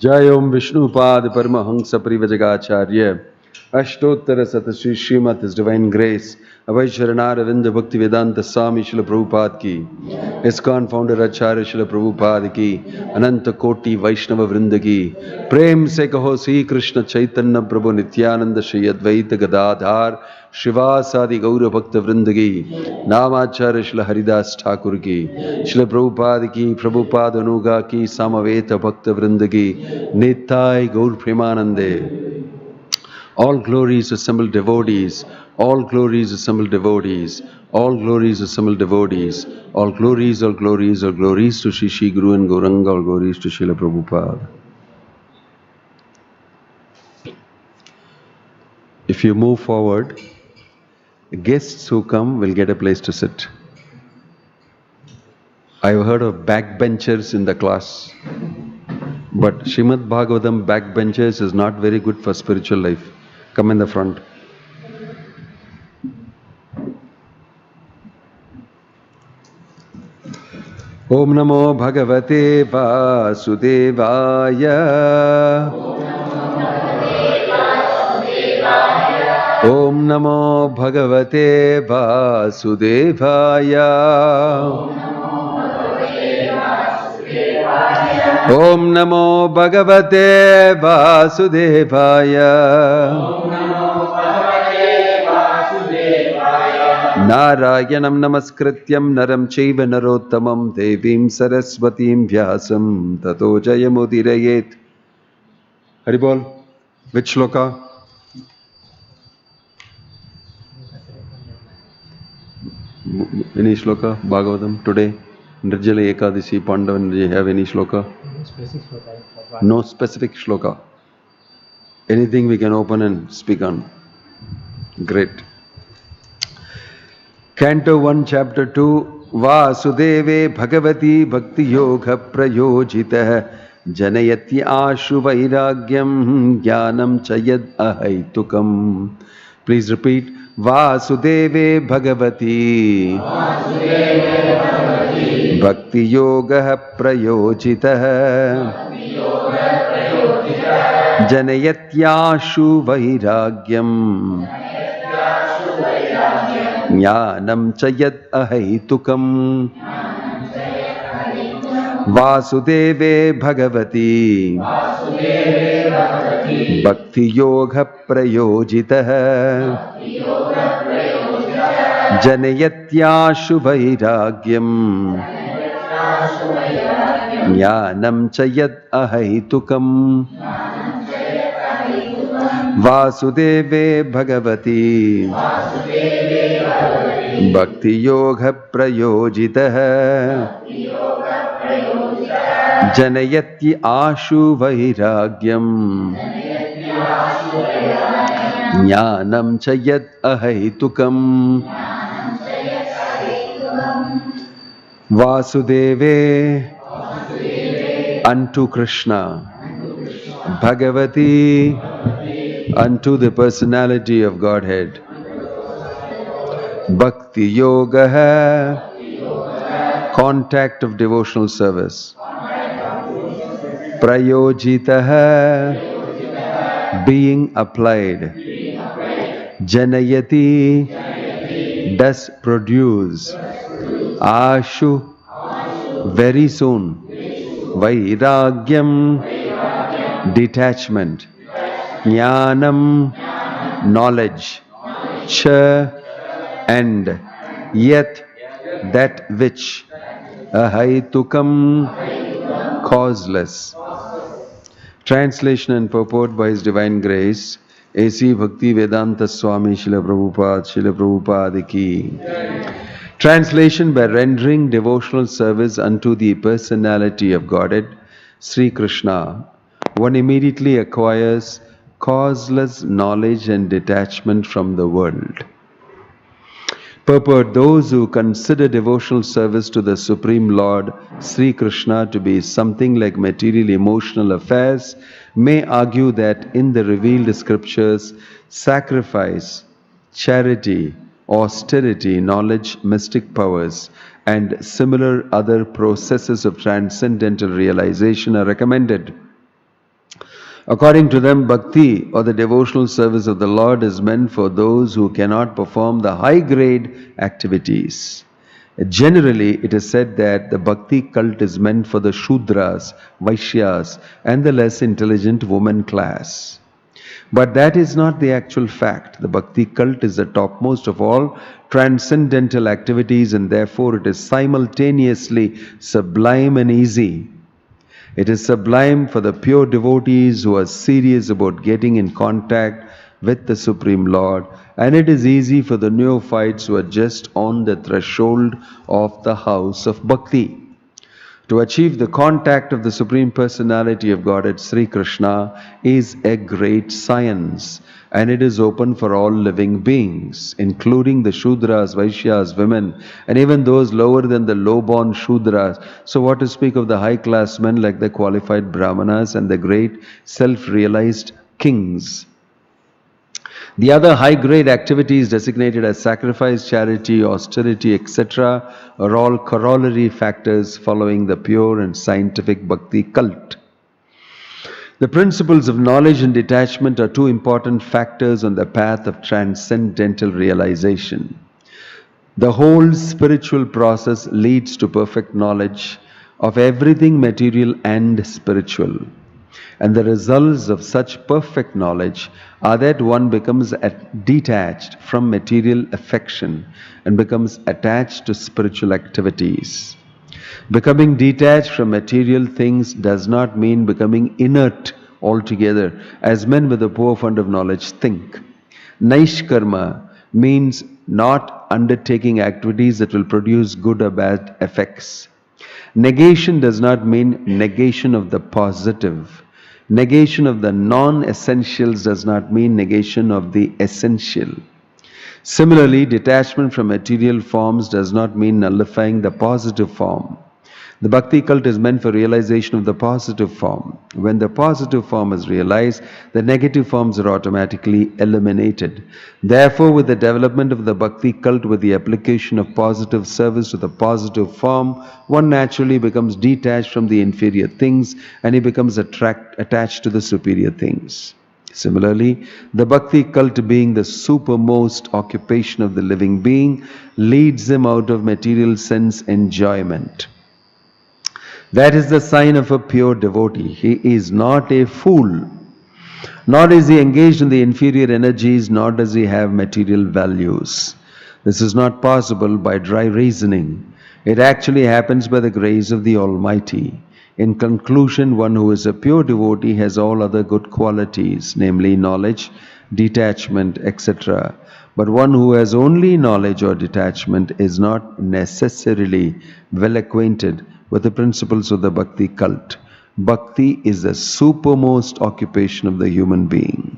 जय ओम Vishnupad Paramhans परिवजगाचार्य अष्टोत्तर शतश्री Shrimad His Divine Grace अभय शरणारविंद भक्ति वेदांत स्वामी शिल प्रभुपाद की, इस्कॉन फाउंडर आचार्य शिल प्रभुपाद की, अनंत कोटि वैष्णव वृंद की, प्रेम से कहो श्री कृष्ण चैतन्य प्रभु नित्यानंद श्री अद्वैत गदाधार शिवासादि गौर भक्त वृंद की, नामाचार्य शिल हरिदास ठाकुर की, शिल प्रभुपाद की, प्रभुपाद अनुगा की, सामवेत भक्त वृंद की, निताय गौर प्रेमानंदे. All glories assembled devotees, all glories assembled devotees, all glories assembled devotees, all glories, all glories, all glories to Shri Shri Guru and Gauranga, all glories to Srila Prabhupada. If you move forward, guests who come will get a place to sit. I've heard of backbenchers in the class, but Srimad Bhagavatam backbenchers is not very good for spiritual life. Come in the front. Om Namo Bhagavate Vasudevaya. Om Namo Bhagavate Vasudevaya. Om Namo Bhagavate Vasudevaya. Narayanam namaskrityam naram chaiva narottamam devim saraswatim vyasam tato jayamudirayet. Haribol, which shloka? Any shloka? Bhagavatam today? Nirjala Ekadasi, Pandava, do you have any shloka? No specific shloka. Anything we can open and speak on. Great. Canto 1, Chapter 2. Vasudeve Bhagavati Bhakti Yoga Prayojitah Janayati Ashu Vairagyam Jnanam Chayad Ahaitukam. Please repeat. Vasudeve Bhagavati Bhakti Yoga Prayojitah Janayatyashu Vairagyam Jnanam Chayat Ahaitukam. Vasudeve Bhagavati Bhakti Yoga Prayojitah Janayatyashu Vairagyam Jnanam Chayat Ahaitukam. Vasudeve Bhagavati Bhakti Yoga Prayojitah Janayati Ashu Vairagyam Jnanam Chayat Ahaitukam. Vasudeve unto Krishna, Bhagavati unto the personality of Godhead, Bhakti Yoga contact of devotional service, Prayojitah being applied, Janayati does produce, Ashu very soon, Vairagyam detachment, Jnanam knowledge, Cha and yet that which, Ahaitukam causeless. Translation and purport by His Divine Grace, A.C. Bhakti Vedanta Swami Srila Prabhupada ki. Translation by rendering devotional service unto the personality of Godhead, Sri Krishna, one immediately acquires causeless knowledge and detachment from the world. Purport: those who consider devotional service to the Supreme Lord, Sri Krishna, to be something like material emotional affairs may argue that in the revealed scriptures, sacrifice, charity, austerity, knowledge, mystic powers, and similar other processes of transcendental realization are recommended. According to them, bhakti or the devotional service of the Lord is meant for those who cannot perform the high grade activities. Generally, it is said that the bhakti cult is meant for the Shudras, Vaishyas, and the less intelligent woman class. But that is not the actual fact. The bhakti cult is the topmost of all transcendental activities, and therefore it is simultaneously sublime and easy. It is sublime for the pure devotees who are serious about getting in contact with the Supreme Lord, and it is easy for the neophytes who are just on the threshold of the house of bhakti. To achieve the contact of the Supreme Personality of Godhead Sri Krishna is a great science, and it is open for all living beings, including the Shudras, Vaishyas, women, and even those lower than the low-born Shudras. So what to speak of the high-class men like the qualified Brahmanas and the great self-realized kings. The other high-grade activities designated as sacrifice, charity, austerity, etc. are all corollary factors following the pure and scientific bhakti cult. The principles of knowledge and detachment are two important factors on the path of transcendental realization. The whole spiritual process leads to perfect knowledge of everything material and spiritual. And the results of such perfect knowledge are that one becomes detached from material affection and becomes attached to spiritual activities. Becoming detached from material things does not mean becoming inert altogether, as men with a poor fund of knowledge think. Naishkarma means not undertaking activities that will produce good or bad effects. Negation does not mean negation of the positive. Negation of the non-essentials does not mean negation of the essential. Similarly, detachment from material forms does not mean nullifying the positive form. The bhakti cult is meant for realization of the positive form. When the positive form is realized, the negative forms are automatically eliminated. Therefore, with the development of the bhakti cult, with the application of positive service to the positive form, one naturally becomes detached from the inferior things and he becomes attached to the superior things. Similarly, the bhakti cult, being the supermost occupation of the living being, leads him out of material sense enjoyment. That is the sign of a pure devotee. He is not a fool. Nor is he engaged in the inferior energies, nor does he have material values. This is not possible by dry reasoning. It actually happens by the grace of the Almighty. In conclusion, one who is a pure devotee has all other good qualities, namely knowledge, detachment, etc. But one who has only knowledge or detachment is not necessarily well acquainted with the principles of the bhakti cult. Bhakti is the supermost occupation of the human being.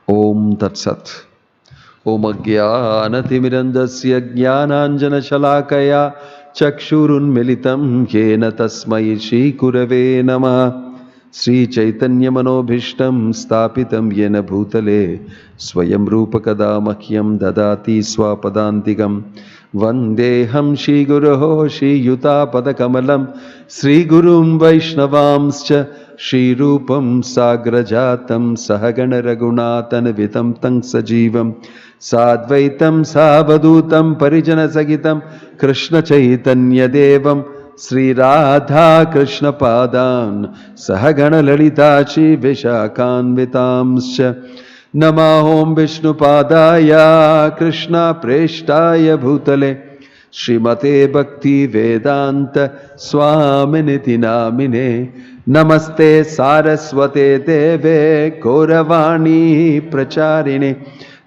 Om Tat Sat. Om Ajnanatirmirandasya Jnananjana Shalakaya Chakshurun Militam Yena Tasmai Shri Gurave Namah. Sri Chaitanya Manobhishtam Stapitam Yena Bhutale Swayam Rupa Kada Mahyam Dadati Swapadantikam Vandeham Shri Guruho Shri Yuta Padakamalam Sri Gurum Vaishnavamscha Shri Rupam Sagrajatam Sahagana Raghunatana Vitam Tang Sajivam Sadvaitam Savadutam Parijana Sagitam Krishna Chaitanya Devam Sri Radha Krishna Padan Sahagana Lalitachi Vishakan Vitamscha Namahom Vishnu Padaya Krishna Preshtaya Bhutale Srimate Bhakti Vedanta Swaminiti Namine Namaste Saraswate Deve Gauravani Pracharine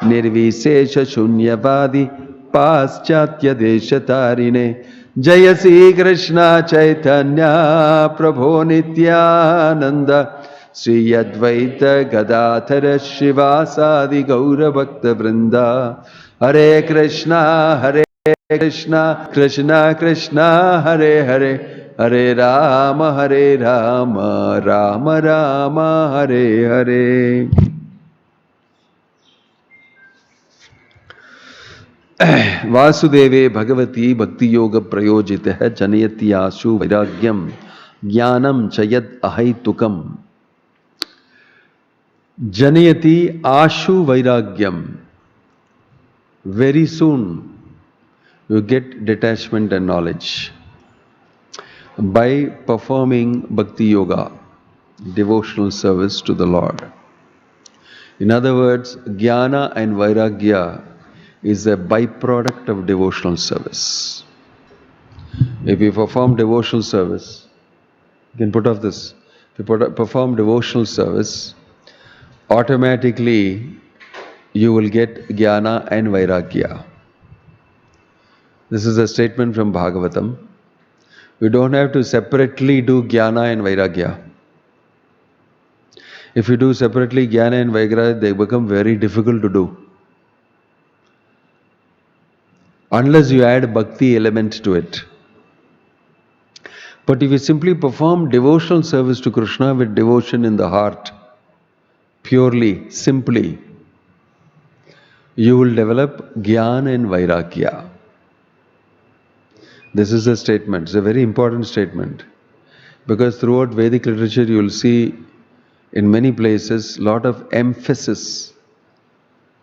Nirvisesha Shunyavadi Paschatya Deshatarine Jaya Sri Krishna Chaitanya Prabhu Nityananda Sri Advaita Gadadhara Shivasadi Gaura Bhakta Vrinda Hare Krishna Krishna Krishna Hare Hare Hare Rama Rama Rama Hare Hare. Vasudeve Bhagavati Bhakti Yoga Prayojitah Janayati Ashu Vairagyam Jnanam Chayad Ahaitukam. Janayati Ashu Vairagyam. Very soon you get detachment and knowledge by performing Bhakti Yoga, devotional service to the Lord. In other words, Jnana and Vairagya is a byproduct of devotional service. If you perform devotional service, you can put off this. If you perform devotional service, automatically you will get Jnana and Vairagya. This is a statement from Bhagavatam. You don't have to separately do Jnana and Vairagya. If you do separately Jnana and Vairagya, they become very difficult to do. Unless you add Bhakti element to it. But if you simply perform devotional service to Krishna with devotion in the heart, purely, simply, you will develop Jnana and Vairagya. This is a statement, it's a very important statement. Because throughout Vedic literature you will see in many places lot of emphasis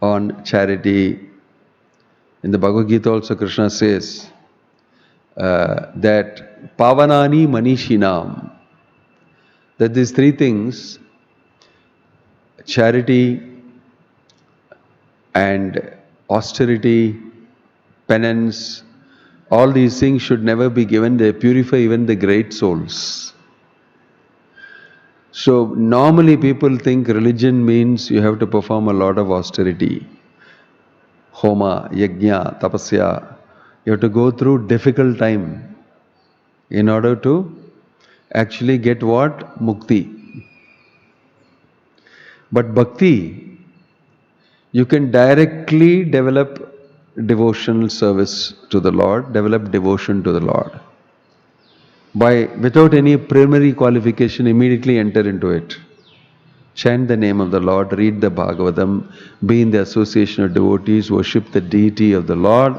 on charity. In the Bhagavad Gita also Krishna says that Pavanani Manishinam, that these three things, charity and austerity, penance, all these things should never be given. They purify even the great souls. So normally people think religion means you have to perform a lot of austerity. Homa, yajna, tapasya. You have to go through difficult time in order to actually get what? Mukti. But bhakti, you can directly develop devotional service to the Lord, develop devotion to the Lord. Without any primary qualification, immediately enter into it. Chant the name of the Lord, read the Bhagavatam, be in the association of devotees, worship the deity of the Lord.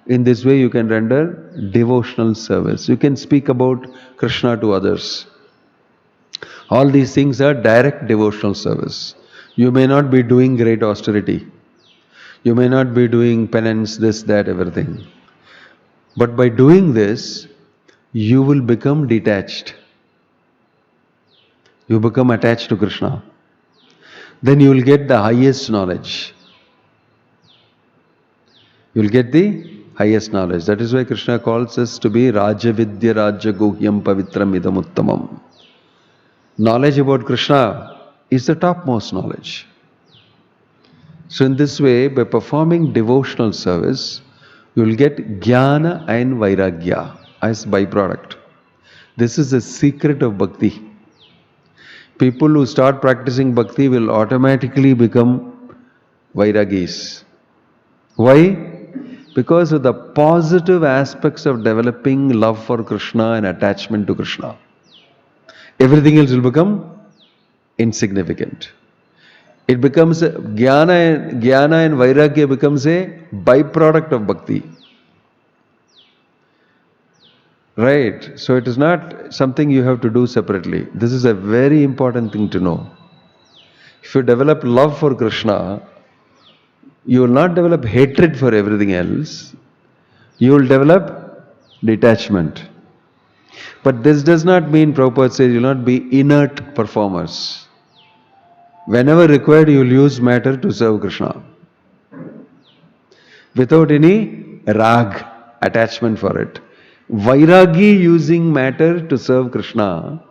In this way you can render devotional service. You can speak about Krishna to others. All these things are direct devotional service. You may not be doing great austerity. You may not be doing penance, this, that, everything. But by doing this, you will become detached. You become attached to Krishna. Then you will get the highest knowledge. You will get the highest knowledge. That is why Krishna calls us to be Raja Vidya Raja Guhyam Pavitram Idam Uttamam. Knowledge about Krishna is the topmost knowledge. So in this way, by performing devotional service, you will get Jnana and Vairagya as byproduct. This is the secret of Bhakti. People who start practicing Bhakti will automatically become Vairagis. Why? Because of the positive aspects of developing love for Krishna and attachment to Krishna. Everything else will become insignificant. It becomes Jnana and Vairagya becomes a byproduct of Bhakti. Right? So it is not something you have to do separately. This is a very important thing to know. If you develop love for Krishna, you will not develop hatred for everything else. You will develop detachment. But this does not mean, Prabhupada says, you will not be inert performers. Whenever required, you will use matter to serve Krishna. Without any rag, attachment for it. Vairagi using matter to serve Krishna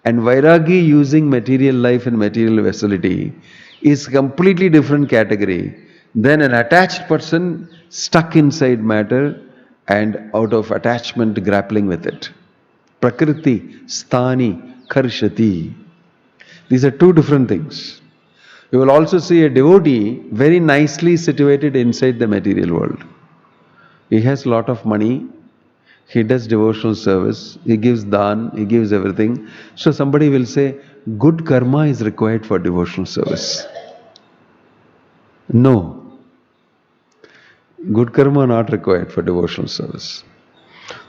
and Vairagi using material life and material facility is completely different category than an attached person stuck inside matter and out of attachment grappling with it. Prakriti, sthani, karshati. These are two different things. You will also see a devotee very nicely situated inside the material world. He has a lot of money, he does devotional service, he gives dhan, he gives everything. So somebody will say, good karma is required for devotional service. No. Good karma not required for devotional service.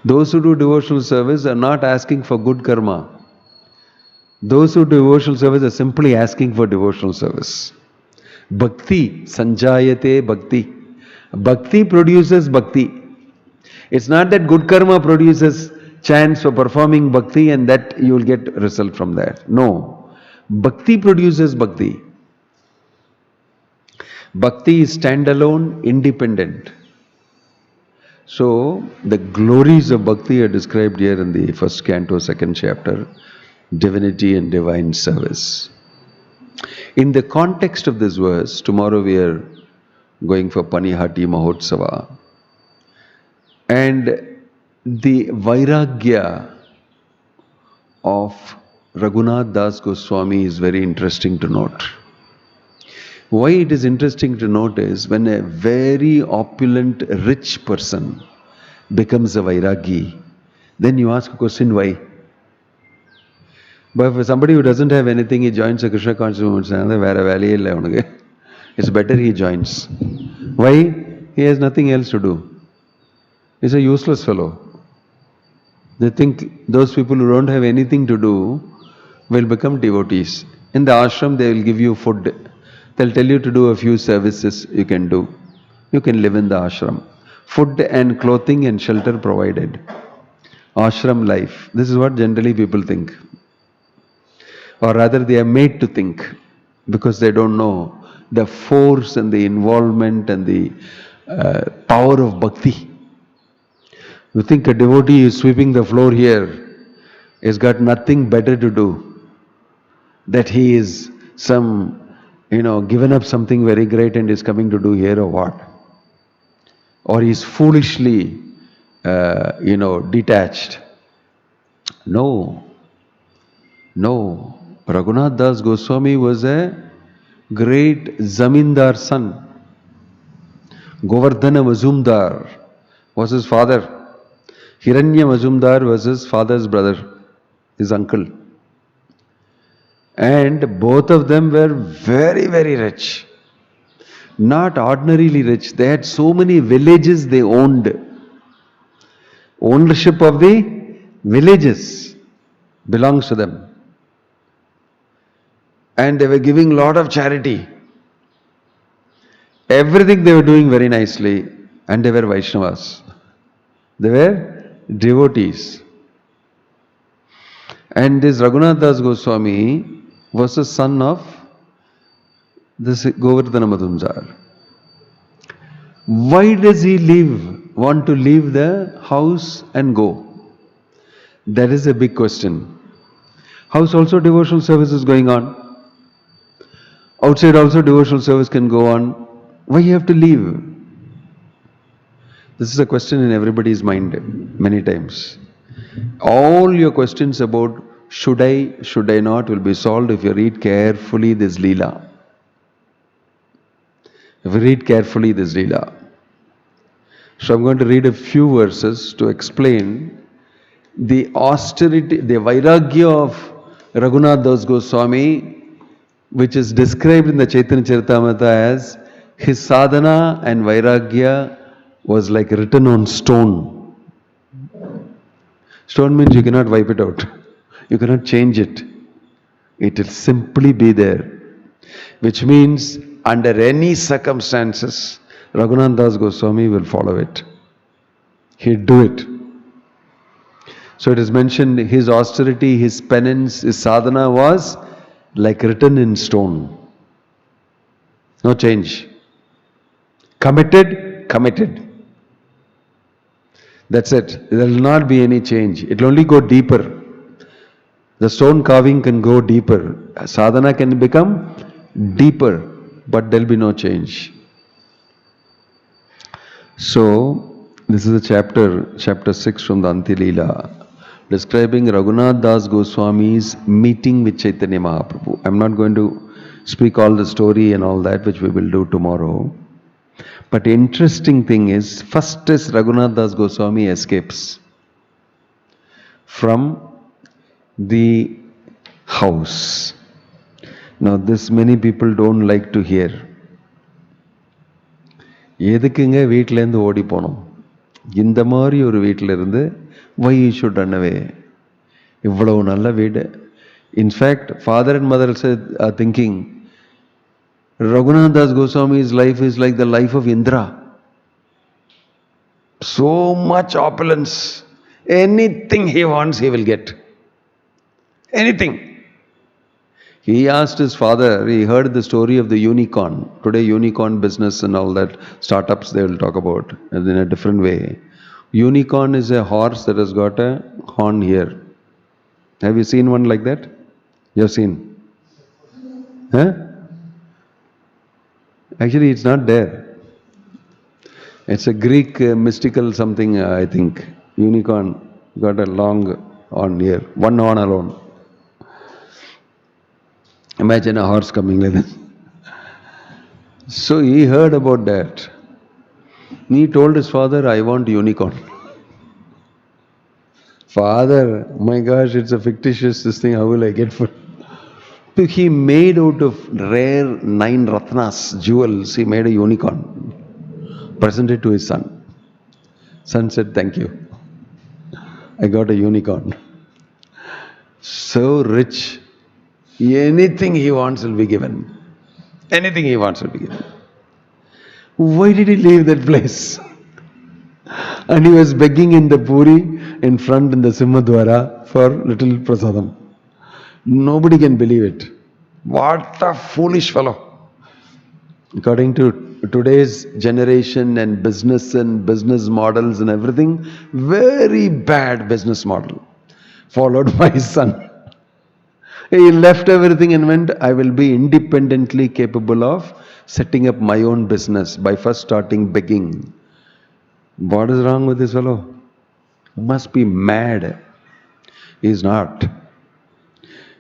Those who do devotional service are not asking for good karma. Those who do devotional service are simply asking for devotional service. Bhakti, sanjayate bhakti. Bhakti produces bhakti. It's not that good karma produces chance for performing bhakti and that you will get result from that. No. Bhakti produces bhakti. Bhakti is standalone, independent. So, the glories of bhakti are described here in the first canto, second chapter, divinity and divine service. In the context of this verse, tomorrow we are going for Panihati Mahotsava. And the Vairagya of Raghunath Das Goswami is very interesting to note. Why it is interesting to note is when a very opulent, rich person becomes a Vairagi, then you ask a question, why? But for somebody who doesn't have anything, he joins a Krishna consciousness movement, it's better he joins. Why? He has nothing else to do. He's a useless fellow. They think those people who don't have anything to do will become devotees. In the ashram, they will give you food. They'll tell you to do a few services you can do. You can live in the ashram. Food and clothing and shelter provided. Ashram life. This is what generally people think. Or rather, they are made to think because they don't know the force and the involvement and the power of bhakti. You think a devotee is sweeping the floor here, he's got nothing better to do, that he is some, given up something very great and is coming to do here or what? Or he's foolishly, detached. No. Raghunath Das Goswami was a great zamindar son. Govardhana Mazumdar was his father. Hiranya Mazumdar was his father's brother, his uncle. And both of them were very, very rich. Not ordinarily rich. They had so many villages they owned. Ownership of the villages belongs to them. And they were giving a lot of charity. Everything they were doing very nicely. And they were Vaishnavas. They were devotees. And this Raghunath Das Goswami was the son of this Govardhana Madhumjar. Why does he want to leave the house and go? That is a big question. House also devotional service is going on. Outside also devotional service can go on. Why you have to leave? This is a question in everybody's mind many times. All your questions about should I not will be solved if you read carefully this Leela. If you read carefully this Leela. So I'm going to read a few verses to explain the austerity, the Vairagya of Raghunath Das Goswami, which is described in the Chaitanya Charitamrita as his sadhana and Vairagya was like written on stone. Stone means you cannot wipe it out. You cannot change it. It will simply be there. Which means under any circumstances, Raghunath Das Goswami will follow it. He'll do it. So it is mentioned his austerity, his penance, his sadhana was like written in stone. No change. Committed. That's it. There will not be any change. It will only go deeper. The stone carving can go deeper. Sadhana can become deeper, but there will be no change. So, this is chapter 6 from the Antilila, describing Raghunath Das Goswami's meeting with Chaitanya Mahaprabhu. I'm not going to speak all the story and all that, which we will do tomorrow. But the interesting thing is, first is Raghunath Das Goswami escapes from the house. Now this many people don't like to hear. எதுக்குங்க வீட்டிலேருந்து ஓடி போனோம்? இந்த மாதிரி ஒரு வீட்டில் இருந்து why you should run away? இவ்வளவு நல்ல வீடு, In fact, father and mother are thinking, Raghunath Das Goswami's life is like the life of Indra. So much opulence. Anything he wants, he will get. Anything. He asked his father, he heard the story of the unicorn. Today, unicorn business and all that, startups they will talk about in a different way. Unicorn is a horse that has got a horn here. Have you seen one like that? You have seen? Huh? Actually, it's not there. It's a Greek mystical something, I think. Unicorn got a long horn here, one horn alone. Imagine a horse coming like this. So he heard about that. He told his father, I want unicorn. Father, my gosh, it's a fictitious this thing, how will I get food? So he made out of rare 9 ratnas, jewels, he made a unicorn. Presented to his son. Son said, thank you. I got a unicorn. So rich. Anything he wants will be given. Anything he wants will be given. Why did he leave that place? And he was begging in the puri in front in the Simhadwara for little prasadam. Nobody can believe it. What a foolish fellow. According to today's generation and business models and everything, very bad business model. Followed by his son. He left everything and went, I will be independently capable of setting up my own business by first starting begging. What is wrong with this fellow? Must be mad. He is not.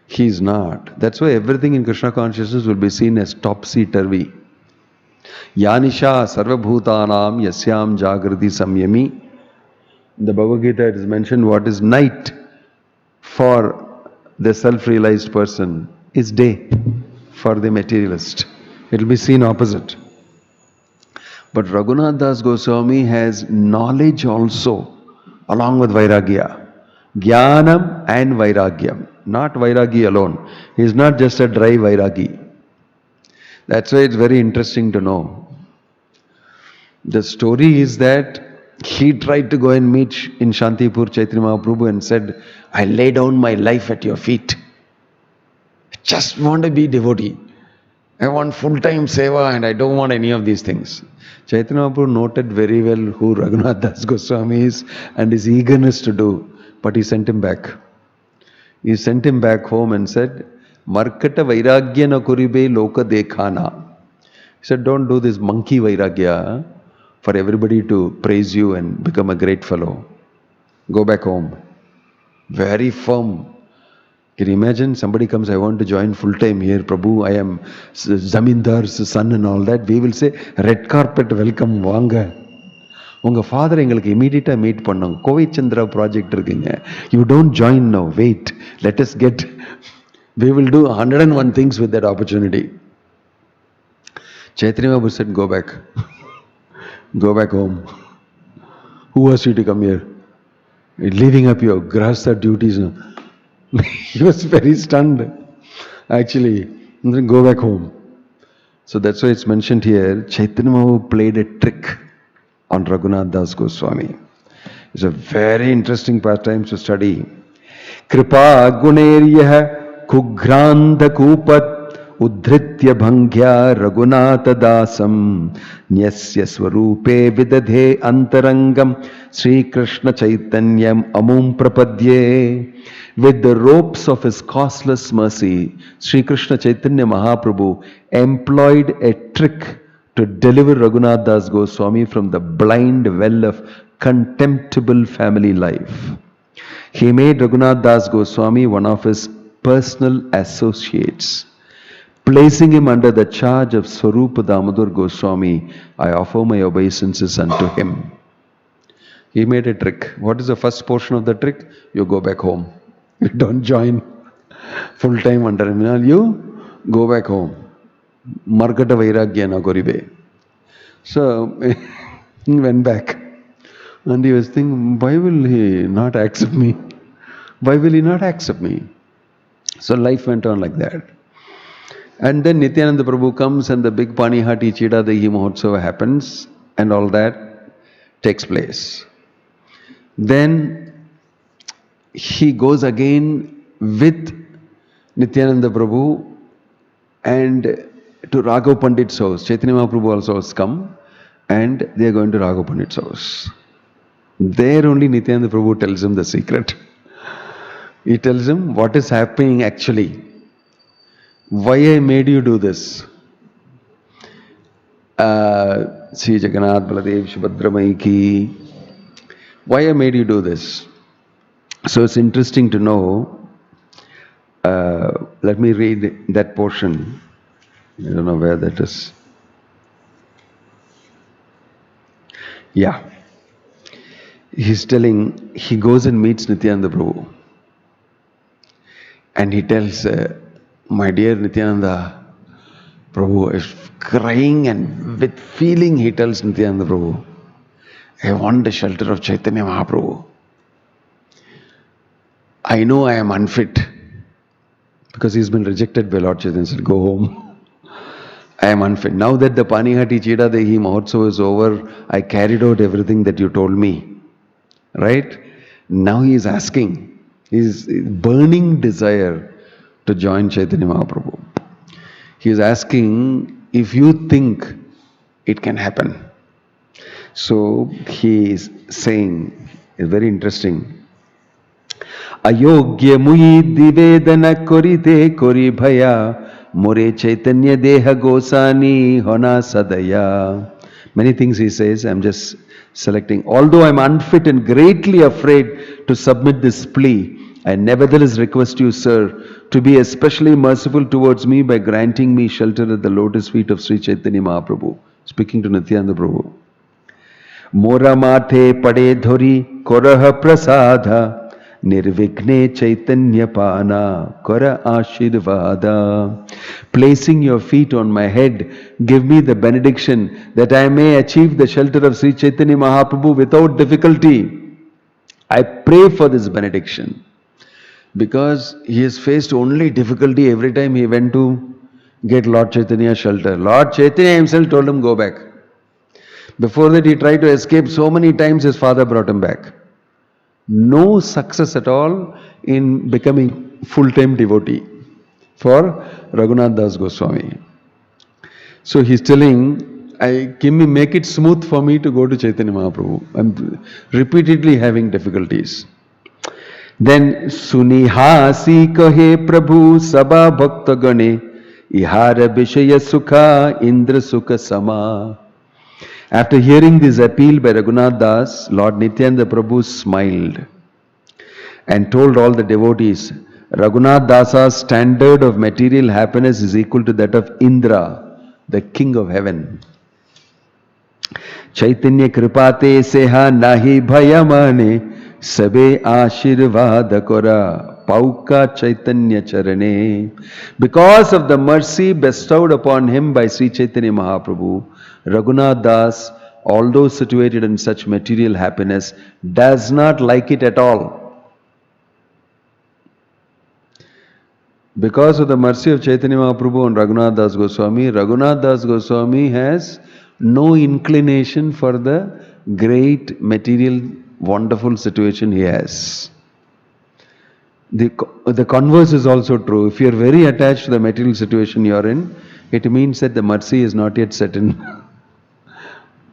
He is not. That's why everything in Krishna consciousness will be seen as topsy-turvy. Yanisha sarvabhutanam yasyam jagrati samyami. In the Bhagavad Gita it is mentioned what is night for the self-realized person is day for the materialist. It will be seen opposite. But Raghunath Das Goswami has knowledge also along with Vairagya. Jnanam and Vairagyam. Not Vairagi alone. He is not just a dry Vairagi. That's why it's very interesting to know. The story is that he tried to go and meet in Shantipur Chaitanya Mahaprabhu and said, I lay down my life at your feet. I just want to be devotee. I want full-time seva and I don't want any of these things. Chaitanya Mahaprabhu noted very well who Raghunath Das Goswami is and his eagerness to do. But he sent him back. He sent him back home and said, Markata Vairagya na kuribe loka dekhana. He said, don't do this monkey Vairagya for everybody to praise you and become a great fellow. Go back home. Very firm. Can you imagine somebody comes, I want to join full time here, Prabhu, I am Zamindar's son and all that. We will say, red carpet welcome, vanga. Unga father engalukku immediate meet pannum. Kovai Chandra project irukkinga. You don't join now, wait. Let us get, we will do 101 things with that opportunity. Chaitanya Mahaprabhu said, go back. Go back home. Who asked you to come here? Leaving up your grahastha duties. He was very stunned. Actually, go back home. So that's why it's mentioned here, Chaitanya Mahaprabhu played a trick on Raghunath Das Goswami. It's a very interesting pastime to study. Kripa guneryah kugranda kupat uddhritya bhangya Raghunatha dasam nyasya swarupe vidadhe antarangam Sri Krishna Chaitanyam amum prapadye. With the ropes of his causeless mercy, Sri Krishna Chaitanya Mahaprabhu employed a trick to deliver Raghunath Das Goswami from the blind well of contemptible family life. He made Raghunath Das Goswami one of his personal associates. Placing him under the charge of Swarupa Damodar Goswami, I offer my obeisances unto him. He made a trick. What is the first portion of the trick? You go back home. You don't join full time under him. You go back home. Markata Vairagya na Goribe. So he went back. And he was thinking, why will he not accept me? Why will he not accept me? So life went on like that. And then Nityananda Prabhu comes and the big Panihati Chida Dehi Mahotsava happens and all that takes place. Then he goes again with Nityananda Prabhu and to Raghav Pandit's house. Chaitanya Mahaprabhu also has come and they are going to Raghav Pandit's house. There only Nityananda Prabhu tells him the secret. He tells him what is happening actually. Why I made you do this? Sri Jagannath Baladev Subhadramai ki. Why I made you do this? So it's interesting to know. Let me read that portion. I don't know where that is. Yeah. He's telling, he goes and meets Nityananda Prabhu. And he tells, my dear Nityananda Prabhu is crying, and with feeling he tells Nityananda Prabhu, I want the shelter of Chaitanya Mahaprabhu. I know I am unfit because he's been rejected by Lord Chaitanya. He said, go home. I am unfit. Now that the Panihati Chida Dehi Mahotsava is over, I carried out everything that you told me. Right? Now he is asking, his burning desire to join Chaitanya Mahaprabhu. He is asking if you think it can happen. So he is saying, it's very interesting. Ayogya mui divedana korite kori bhaya more Chaitanya deha gosani hona sadaya. Many things he says, I'm just selecting. Although I am unfit and greatly afraid to submit this plea, I nevertheless request you, sir, to be especially merciful towards me by granting me shelter at the lotus feet of Sri Chaitanya Mahaprabhu. Speaking to Nityananda Prabhu. Mora mathe pade dhori koraha prasadha nirvighne chaitanya pana kara ashirvada. Placing your feet on my head, give me the benediction that I may achieve the shelter of Sri Chaitanya Mahaprabhu without difficulty. I pray for this benediction. Because he has faced only difficulty every time he went to get Lord Chaitanya's shelter. Lord Chaitanya himself told him, go back. Before that he tried to escape so many times, his father brought him back. No success at all in becoming full-time devotee for Raghunath Das Goswami. So he's telling, make it smooth for me to go to Chaitanya Mahaprabhu. I'm repeatedly having difficulties. Then Sunihasi kahe Prabhu Sabha Bhakta Gane Ihara Vishaya Sukha Indra Sukha Sama. After hearing this appeal by Raghunath Das, Lord Nityananda Prabhu smiled and told all the devotees, Raghunath Dasa's standard of material happiness is equal to that of Indra, the king of heaven. Chaitanya Kripate Seha Nahi Bhayamane Sabe Ashirvada Kora Pauka Chaitanya Charane. Because of the mercy bestowed upon him by Sri Chaitanya Mahaprabhu, Raghunath Das, although situated in such material happiness, does not like it at all. Because of the mercy of Chaitanya Mahaprabhu and Raghunath Das Goswami has no inclination for the great material wonderful situation he has. The converse is also true. If you are very attached to the material situation you are in, it means that the mercy is not yet set in.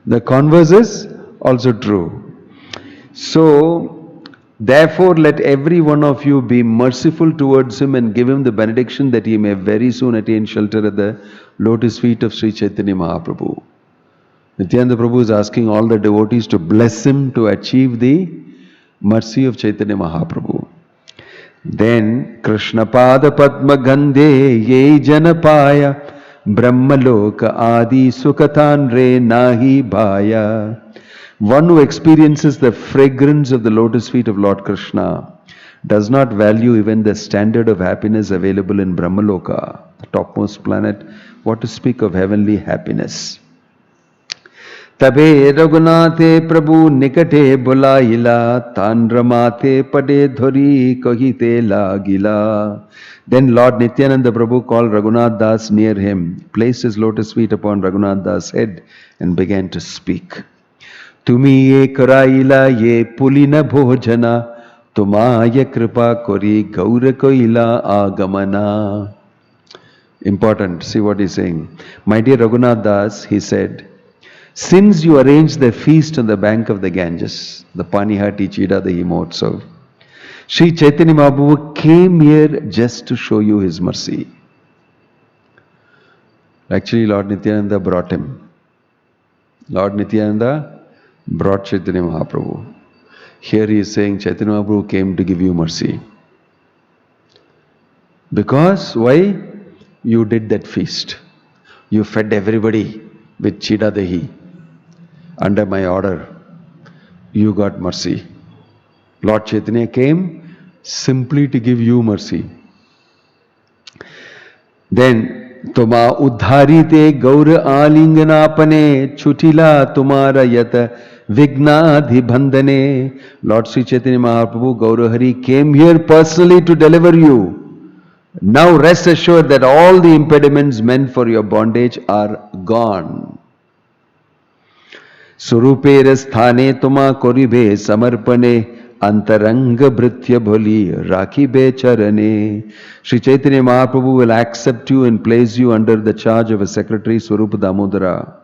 The converse is also true. So, therefore, let every one of you be merciful towards him and give him the benediction that he may very soon attain shelter at the lotus feet of Sri Chaitanya Mahaprabhu. Nityananda Prabhu is asking all the devotees to bless him to achieve the mercy of Chaitanya Mahaprabhu. Then, Krishna Pada Padma Gandhe Ye Janapaya Brahmaloka Adi Sukatan Re Nahi Bhaya. One who experiences the fragrance of the lotus feet of Lord Krishna does not value even the standard of happiness available in Brahmaloka, the topmost planet, what to speak of heavenly happiness. तबे रघुनाथे प्रभु निकटे बुलाइला तान रमाथे पडे धोरी कहते लागिला. Then Lord Nityananda Prabhu called Raghunath Das near him, placed his lotus feet upon Raghunath Das' head and began to speak. Tumi ye कराइला ye pulina bhojana तुम्हाय कृपा करी गौर कोइला आगमना. Important, see what he's saying. My dear Raghunath Das, he said, since you arranged the feast on the bank of the Ganges, the Panihati Chida the Himotsav, Sri Chaitanya Mahaprabhu came here just to show you his mercy. Actually, Lord Nityananda brought him. Lord Nityananda brought Chaitanya Mahaprabhu. Here he is saying Chaitanya Mahaprabhu came to give you mercy. Because, why? You did that feast. You fed everybody with Chida Dahi. Under my order. You got mercy. Lord Chaitanya came simply to give you mercy. Then, Tuma uddharite gaur alinganapane chutila tumara yata vignadhi bandhane. Lord Sri Chaitanya Mahaprabhu Gaurahari came here personally to deliver you. Now rest assured that all the impediments meant for your bondage are gone. Surupera sthane tuma koribe samarpane antaranga bhritya bholi rakhibe charane. Sri Chaitanya Mahaprabhu will accept you and place you under the charge of a secretary, Swarupa Damodara.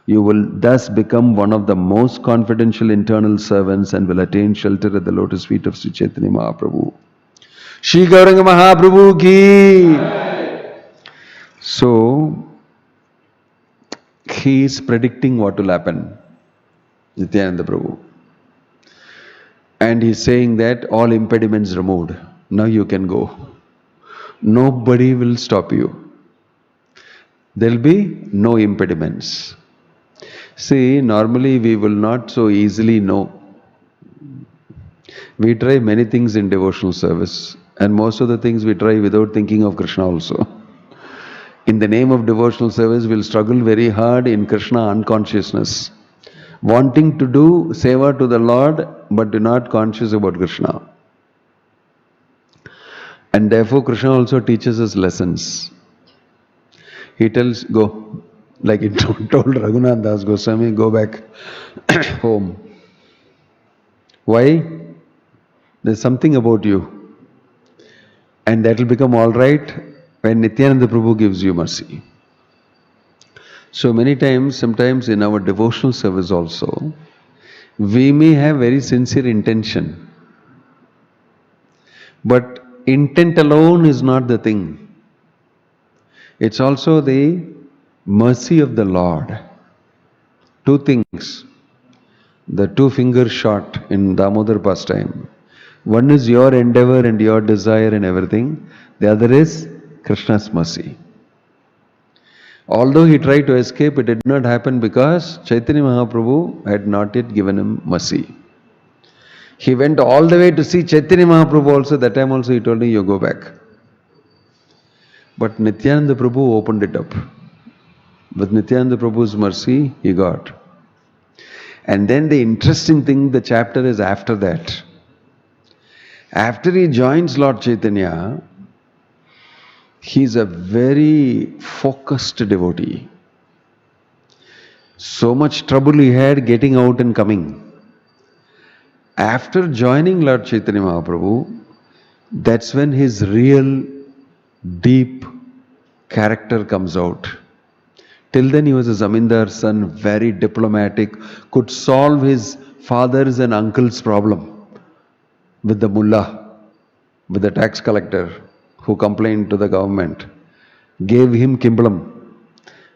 You will thus become one of the most confidential internal servants and will attain shelter at the lotus feet of Sri Chaitanya Mahaprabhu. Shri Gauranga Mahaprabhu ki. So, he is predicting what will happen. Nityananda Prabhu. And he is saying that all impediments removed. Now you can go. Nobody will stop you. There will be no impediments. See, normally we will not so easily know. We try many things in devotional service, and most of the things we try without thinking of Krishna also. In the name of devotional service, we will struggle very hard in Krishna unconsciousness. Wanting to do seva to the Lord, but not conscious about Krishna. And therefore Krishna also teaches us lessons. He tells, go. Like he told Raghunath Das Goswami, go back home. Why? There's something about you. And that will become alright when Nityananda Prabhu gives you mercy. So many times, sometimes in our devotional service also, we may have very sincere intention. But intent alone is not the thing. It's also the mercy of the Lord. Two things. The two-finger shot in Damodar pastime. One is your endeavor and your desire and everything. The other is Krishna's mercy. Although he tried to escape, it did not happen because Chaitanya Mahaprabhu had not yet given him mercy. He went all the way to see Chaitanya Mahaprabhu also. That time also he told him, you go back. But Nityananda Prabhu opened it up. With Nityananda Prabhu's mercy, he got. And then the interesting thing, the chapter is after that. After he joins Lord Chaitanya, he is a very focused devotee. So much trouble he had getting out and coming. After joining Lord Chaitanya Mahaprabhu, that's when his real deep character comes out. Till then he was a zamindar's son, very diplomatic, could solve his father's and uncle's problem with the mullah, with the tax collector who complained to the government, gave him kimblam,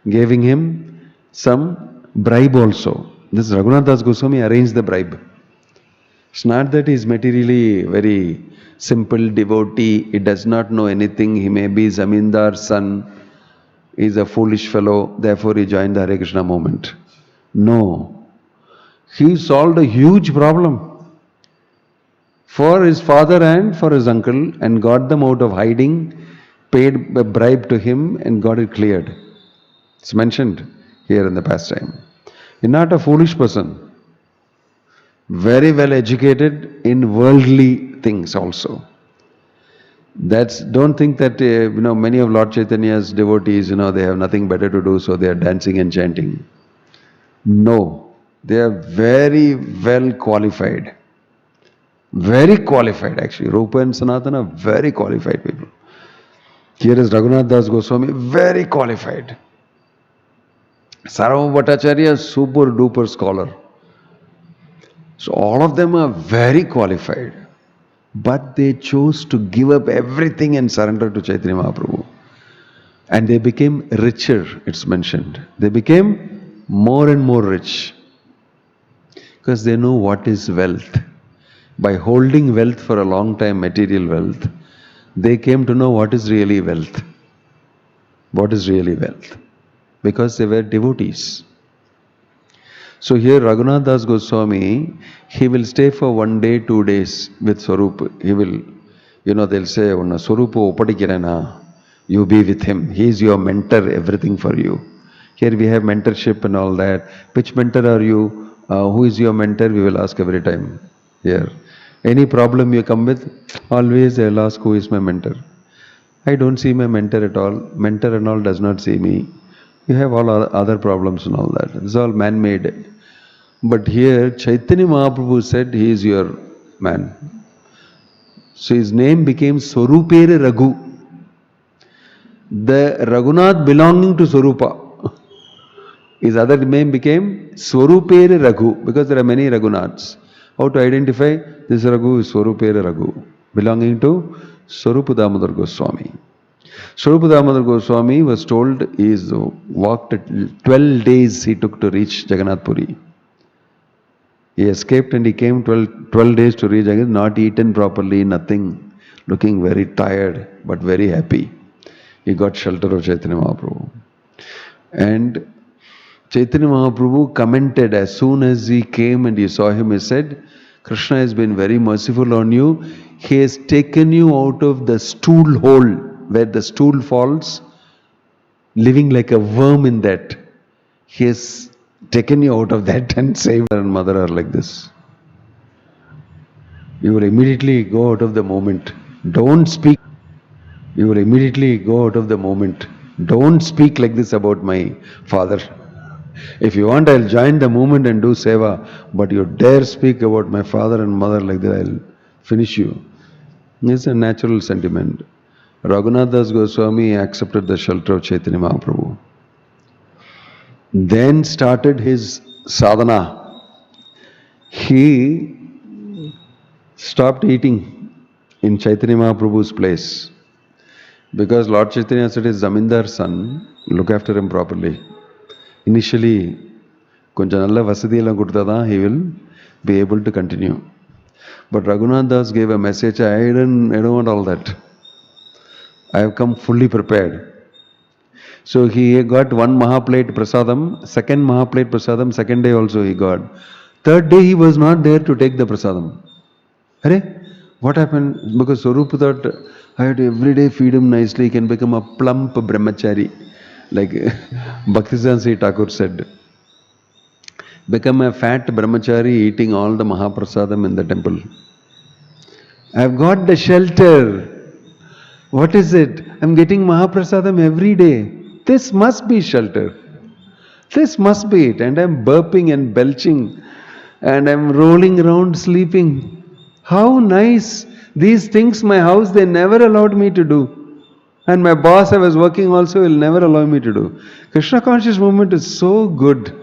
giving him some bribe also. This Raghunath Das Goswami arranged the bribe. It's not that he is materially very simple devotee, he does not know anything, he may be zamindar's son, he is a foolish fellow, therefore he joined the Hare Krishna movement. No. He solved a huge problem for his father and for his uncle and got them out of hiding, paid a bribe to him and got it cleared. It's mentioned here in the pastime. You're not a foolish person. Very well educated in worldly things also. Don't think that many of Lord Chaitanya's devotees, they have nothing better to do, so they are dancing and chanting. No, they are very well qualified. Very qualified actually. Rupa and Sanatana are very qualified people. Here is Raghunath Das Goswami, very qualified. Sarva Bhattacharya, super duper scholar. So all of them are very qualified. But they chose to give up everything and surrender to Chaitanya Mahaprabhu. And they became richer, it's mentioned. They became more and more rich. Because they know what is wealth. By holding wealth for a long time, material wealth, they came to know what is really wealth. What is really wealth? Because they were devotees. So here Raghunath Das Goswami, he will stay for 1 day, 2 days with Swarup. He will, they'll say, Swarupu upadikirana, you be with him. He is your mentor, everything for you. Here we have mentorship and all that. Which mentor are you? Who is your mentor? We will ask every time. Here. Any problem you come with, always I'll ask who is my mentor. I don't see my mentor at all. Mentor and all does not see me. You have all other problems and all that. It's all man-made. But here Chaitanya Mahaprabhu said he is your man. So his name became Swarupere Raghu. The Raghunath belonging to Swarupa. His other name became Swarupere Raghu because there are many Raghunaths. How to identify? This Raghu is Swarupere Raghu, belonging to Swarupa Damodar Goswami. Swarupa Damodar Goswami was told he walked 12 days he took to reach Jagannath Puri. He escaped and he came 12 days to reach Jagannath, not eaten properly, nothing, looking very tired but very happy. He got shelter of Chaitanya Mahaprabhu. And Chaitanya Mahaprabhu commented as soon as he came and he saw him, he said, Krishna has been very merciful on you. He has taken you out of the stool hole where the stool falls, living like a worm in that. He has taken you out of that and saved. Father and mother are like this. You will immediately go out of the moment. Don't speak. You will immediately go out of the moment. Don't speak like this about my father. If you want, I'll join the movement and do seva, but you dare speak about my father and mother like that, I'll finish you. It's a natural sentiment. Raghunath Das Goswami accepted the shelter of Chaitanya Mahaprabhu. Then started his sadhana. He stopped eating in Chaitanya Mahaprabhu's place. Because Lord Chaitanya said his Zamindar's son, look after him properly. Initially, கொஞ்சம் நல்ல வசதியெல்லாம் கொடுத்தாதான் he will be able to continue. But Raghunath Das gave a message, I don't want all that. I have come fully prepared. So he got one Mahaplate Prasadam, second Mahaplate Prasadam, second day also he got. Third day he was not there to take the Prasadam. Arey, what happened? Because Swarupa thought, I had to every day feed him nicely, he can become a plump brahmachari. Like Bhakti Thakur said, become a fat brahmachari eating all the Mahaprasadam in the temple. I have got the shelter. What is it? I am getting Mahaprasadam every day. This must be shelter. This must be it. And I am burping and belching and I am rolling around sleeping. How nice. These things, my house, they never allowed me to do. And my boss I was working also will never allow me to do. Krishna conscious movement is so good.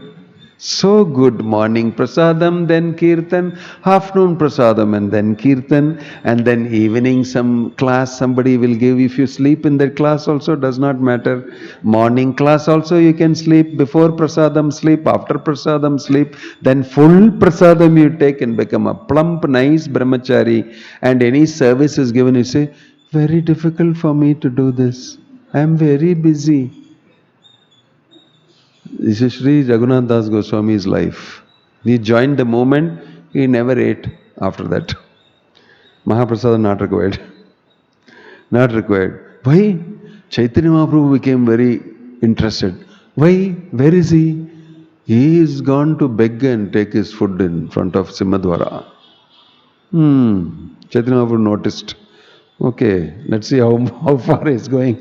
So good. Morning prasadam, then kirtan, afternoon prasadam and then kirtan, and then evening some class somebody will give. If you sleep in that class also does not matter. Morning class also you can sleep. Before prasadam sleep, after prasadam sleep, then full prasadam you take and become a plump nice brahmachari. And any service is given, you say, very difficult for me to do this. I am very busy. This is Sri Raghunath Das Goswami's life. He joined the movement, he never ate after that. Mahaprasada not required. Not required. Why? Chaitanya Mahaprabhu became very interested. Why? Where is he? He is gone to beg and take his food in front of Simhadwara. Chaitanya Mahaprabhu noticed. Okay, let's see how far he's going.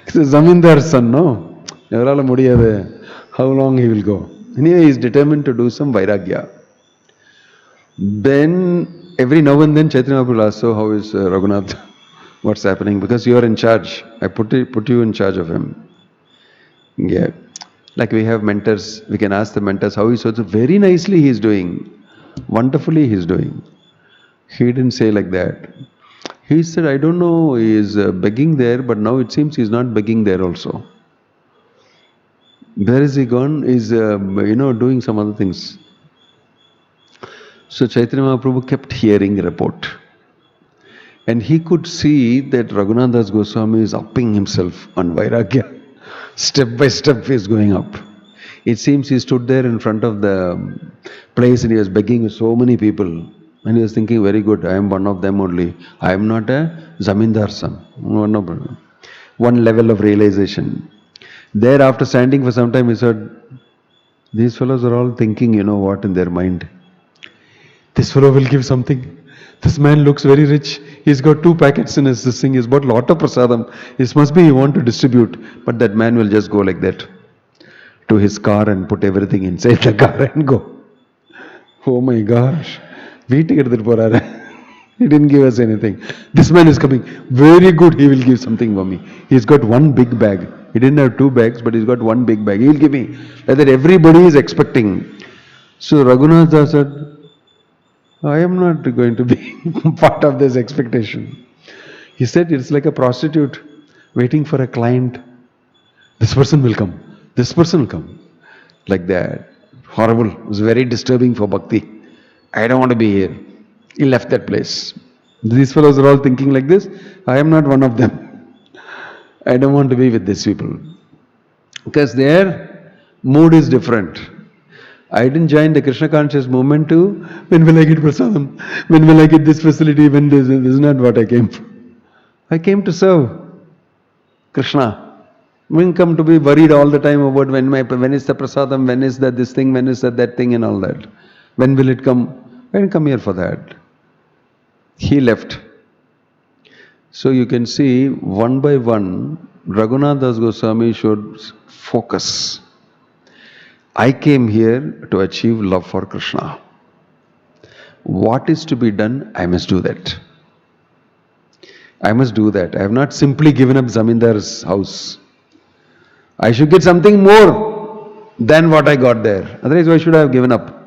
He's a Zamindar's son, no? How long he will go? Anyway, he's determined to do some Vairagya. Then, every now and then, Chaitanya Mahaprabhu will ask, so how is Raghunath? What's happening? Because you are in charge. I put you in charge of him. Yeah. Like we have mentors, we can ask the mentors how he's so very nicely he's doing. Wonderfully he's doing. He didn't say like that. He said, I don't know, he is begging there, but now it seems he's not begging there also. Where is he gone? He's, doing some other things. So Chaitanya Mahaprabhu kept hearing report. And he could see that Raghunath Das Goswami is upping himself on Vairagya. Step by step he is going up. It seems he stood there in front of the place and he was begging with so many people. And he was thinking, very good, I am one of them only. I am not a Zamindar son. No problem. One level of realization. There, after standing for some time, he said, these fellows are all thinking, what in their mind. This fellow will give something. This man looks very rich. He's got 2 packets in his thing. He's bought lot of prasadam. It must be he want to distribute. But that man will just go like that to his car and put everything inside the car and go. Oh my gosh. He didn't give us anything. This man is coming. Very good. He will give something for me. He's got 1 big bag. He didn't have 2 bags, but he's got 1 big bag. He will give me. Like that everybody is expecting. So Raghunath Das said, I am not going to be part of this expectation. He said it's like a prostitute waiting for a client. This person will come. This person will come. Like that. Horrible. It was very disturbing for Bhakti. I don't want to be here. He left that place. These fellows are all thinking like this. I am not one of them. I don't want to be with these people. Because their mood is different. I didn't join the Krishna conscious movement to, when will I get prasadam? When will I get this facility? When this is not what I came for. I came to serve Krishna. I didn't come to be worried all the time about when is the prasadam, when is that this thing, when is that thing and all that. When will it come? I didn't come here for that. He left. So you can see one by one, Raghunath Das Goswami should focus. I came here to achieve love for Krishna. What is to be done, I must do that. I must do that. I have not simply given up Zamindar's house. I should get something more than what I got there. Otherwise, why should I have given up?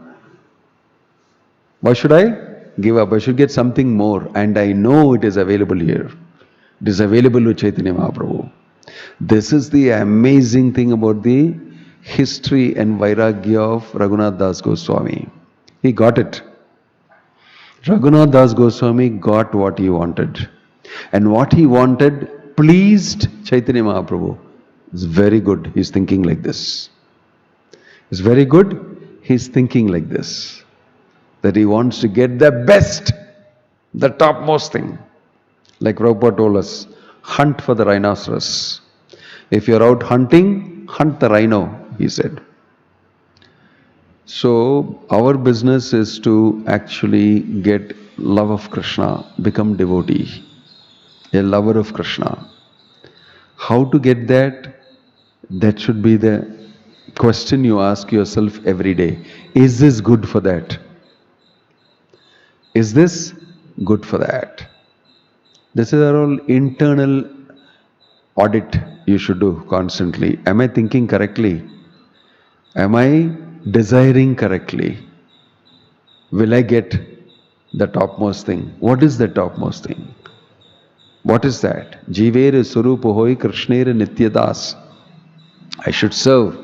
Why should I give up? I should get something more. And I know it is available here. It is available with Chaitanya Mahaprabhu. This is the amazing thing about the history and Vairagya of Raghunath Das Goswami. He got it. Raghunath Das Goswami got what he wanted. And what he wanted pleased Chaitanya Mahaprabhu. It's very good. He's thinking like this. It's very good. He's thinking like this. That he wants to get the best, the topmost thing. Like Prabhupada told us, hunt for the rhinoceros. If you're out hunting, hunt the rhino, he said. So our business is to actually get love of Krishna, become devotee, a lover of Krishna. How to get that? That should be the question you ask yourself every day. Is this good for that? Is this good for that? This is our all internal audit you should do constantly. Am I thinking correctly? Am I desiring correctly? Will I get the topmost thing? What is the topmost thing? What is that? Jivere Surupa Hoi Krishnere Nityadas. I should serve.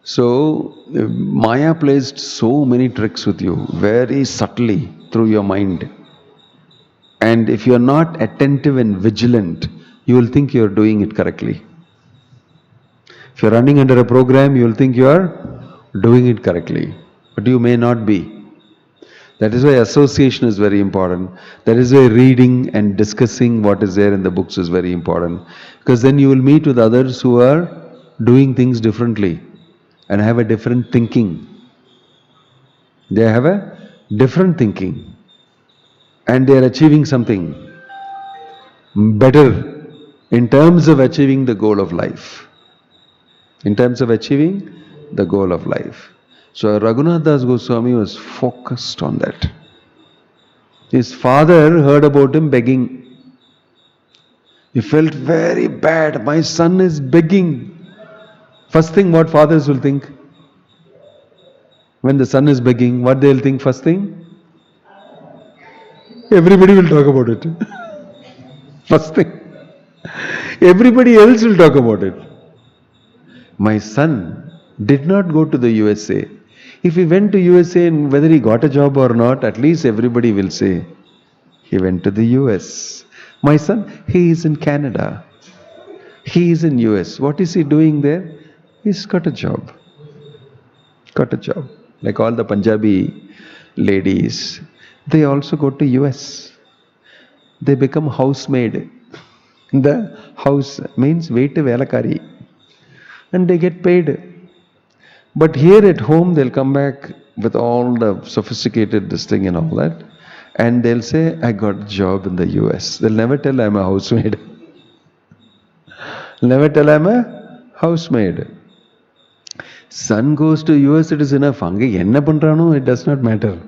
So, Maya placed so many tricks with you, very subtly through your mind. And if you are not attentive and vigilant, you will think you are doing it correctly. If you are running under a program, you will think you are doing it correctly. But you may not be. That is why association is very important. That is why reading and discussing what is there in the books is very important. Because then you will meet with others who are doing things differently. and have a different thinking. They have a different thinking and they are achieving something better in terms of achieving the goal of life. In terms of achieving the goal of life. So Raghunath Das Goswami was focused on that. His father heard about him begging. He felt very bad. My son is begging. First thing what fathers will think? When the son is begging, what they'll think first thing? Everybody will talk about it. First thing. Everybody else will talk about it. My son did not go to the USA. If he went to USA and whether he got a job or not, at least everybody will say, he went to the US. My son, he is in Canada. He is in US. What is he doing there? He's got a job. Got a job. Like all the Punjabi ladies, they also go to US. They become housemaid. The house means veetu velakari. And they get paid. But here at home, they'll come back with all the sophisticated this thing and all that. And they'll say, I got a job in the US. They'll never tell I'm a housemaid. Never tell I'm a housemaid. Son goes to US, it is enough. Ange enna pandrano, it does not matter.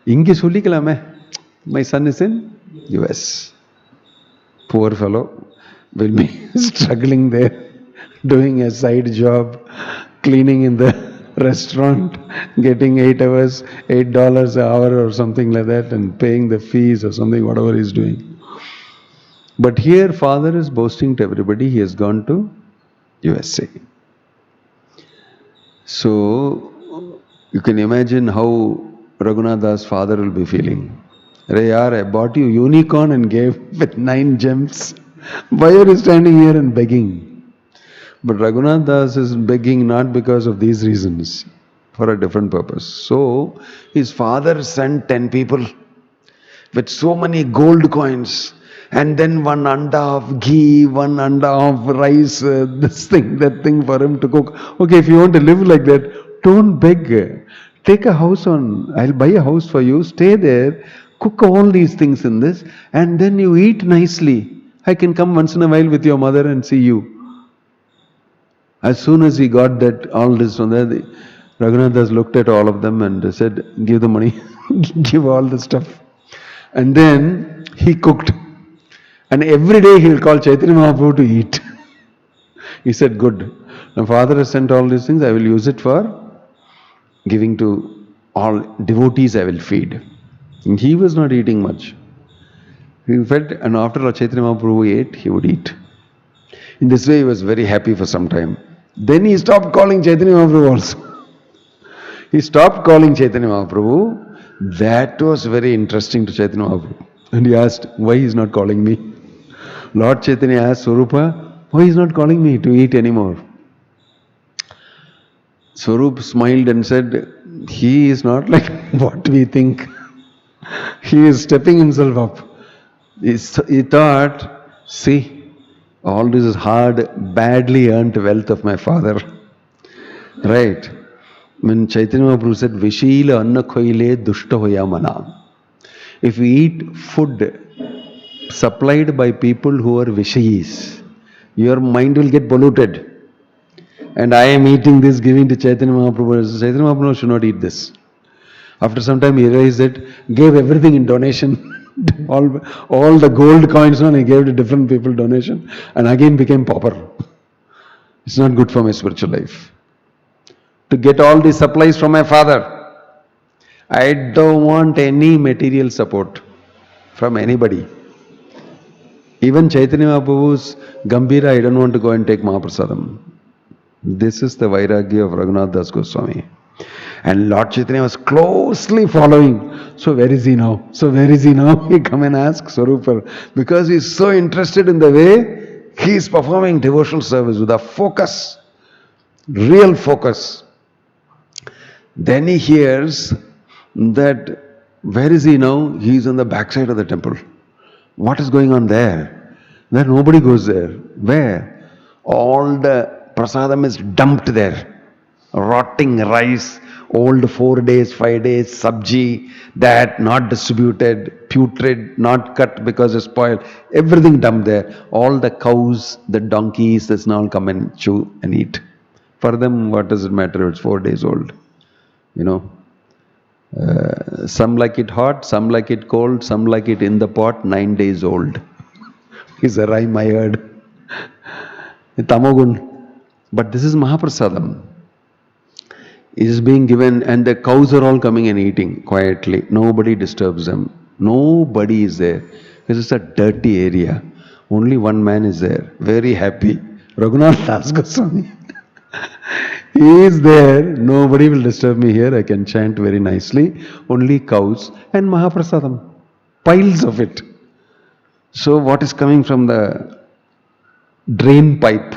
Inge sollikalame. My son is in US. Poor fellow will be struggling there, doing a side job, cleaning in the restaurant, getting 8 hours, $8 an hour or something like that, and paying the fees or something, whatever he's doing. But here father is boasting to everybody, he has gone to USA. So you can imagine how Raghunath Das' father will be feeling. Arey yaar, I bought you unicorn and gave with 9 gems. Why are you standing here and begging? But Raghunath Das is begging not because of these reasons, for a different purpose. So his father sent 10 people with so many gold coins, and then 1 anda of ghee, 1 anda of rice, this thing, that thing for him to cook. Okay, if you want to live like that, don't beg. Take a house I'll buy a house for you, stay there, cook all these things in this, and then you eat nicely. I can come once in a while with your mother and see you. As soon as he got that, all this from there, Raghunath Das looked at all of them and said, give the money, give all the stuff. And then he cooked. And every day he will call Chaitanya Mahaprabhu to eat. He said, good. My father has sent all these things, I will use it for giving to all devotees, I will feed. And he was not eating much. He felt, and after Chaitanya Mahaprabhu ate, he would eat. In this way, he was very happy for some time. Then he stopped calling Chaitanya Mahaprabhu also. He stopped calling Chaitanya Mahaprabhu. That was very interesting to Chaitanya Mahaprabhu. And he asked, why he is not calling me? Lord Chaitanya asked Swarupa, why he is not calling me to eat anymore? Swarup smiled and said, he is not like what we think. He is stepping himself up. He thought, see, all this is hard, badly earned wealth of my father. Right? When Chaitanya Mahaprabhu said, Vishila anna khoile dushta hoya mana. If we eat food supplied by people who are Vishayis, your mind will get polluted. And I am eating this, giving to Chaitanya Mahaprabhu. Chaitanya Mahaprabhu should not eat this. After some time he realized it, gave everything in donation. all the gold coins on he gave to different people donation, and again became pauper. It's not good for my spiritual life. To get all these supplies from my father, I don't want any material support from anybody. Even Chaitanya Mahaprabhu's Gambhira, I don't want to go and take Mahaprasadam. This is the Vairagya of Raghunath Das Goswami. And Lord Chaitanya was closely following. So where is he now? So where is he now? He come and ask Swarupa. Because he is so interested in the way he is performing devotional service with a focus, real focus. Then he hears that where is he now? He is on the backside of the temple. What is going on there? There nobody goes there. Where? All the prasadam is dumped there. rotting rice, old 4 days, 5 days, sabji, that not distributed, putrid, not cut because it's spoiled, everything dumped there. All the cows, the donkeys, this and all come and chew and eat. For them, what does it matter? It's 4 days old. You know, some like it hot, some like it cold, some like it in the pot, 9 days old. Is a rhyme I heard. Tamogun. But this is Mahaprasadam. It is being given, and the cows are all coming and eating quietly. Nobody disturbs them. Nobody is there. Because it's a dirty area. Only one man is there. Very happy. Raghunath Das Goswami. He is there. Nobody will disturb me here. I can chant very nicely. Only cows and Mahaprasadam. Piles of it. So what is coming from the drain pipe?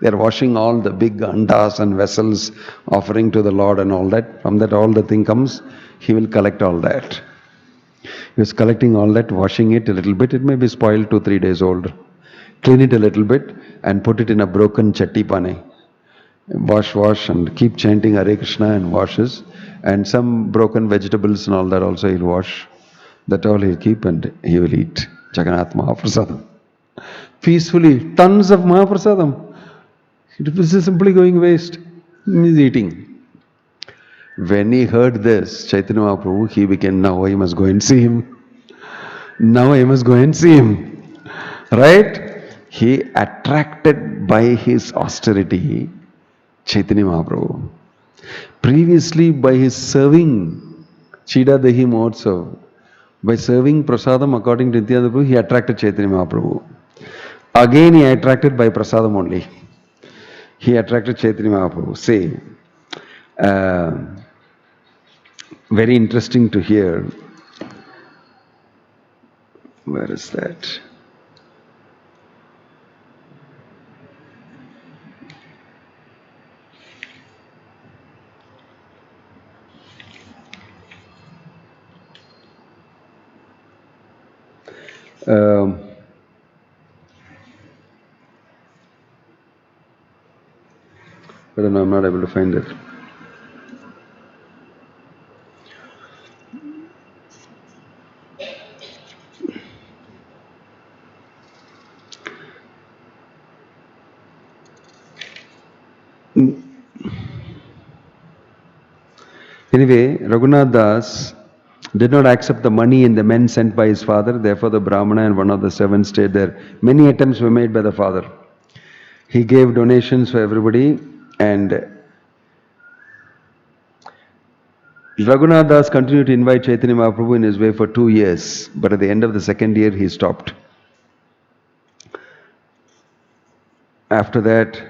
They are washing all the big andas and vessels, offering to the Lord and all that. From that all the thing comes, he will collect all that. He was collecting all that, washing it a little bit. It may be spoiled 2-3 days old. Clean it a little bit and put it in a broken chatti pane. Wash and keep chanting Hare Krishna and washes. And some broken vegetables and all that also he'll wash. That all he'll keep and he will eat. Jagannath Mahaprasadam. Peacefully, tons of Mahaprasadam. It was simply going waste. He's eating. When he heard this, Chaitanya Mahaprabhu, he became, now I must go and see him. Now I must go and see him. Right? He attracted by his austerity, Chaitanya Mahaprabhu. Previously, by his serving Chida Dahi Mahotsav, by serving Prasadam according to Nityananda Prabhu, he attracted Chaitanya Mahaprabhu. Again, he attracted by Prasadam only. He attracted Chaitanya Mahaprabhu. Say, very interesting to hear. Where is that? But I'm not able to find it. Anyway, Raghunath Das did not accept the money and the men sent by his father. Therefore, the Brahmana and one of the servants stayed there. Many attempts were made by the father. He gave donations for everybody, and Raghunath Das continued to invite Chaitanya Mahaprabhu in his way for 2 years, but at the end of the second year, he stopped. After that,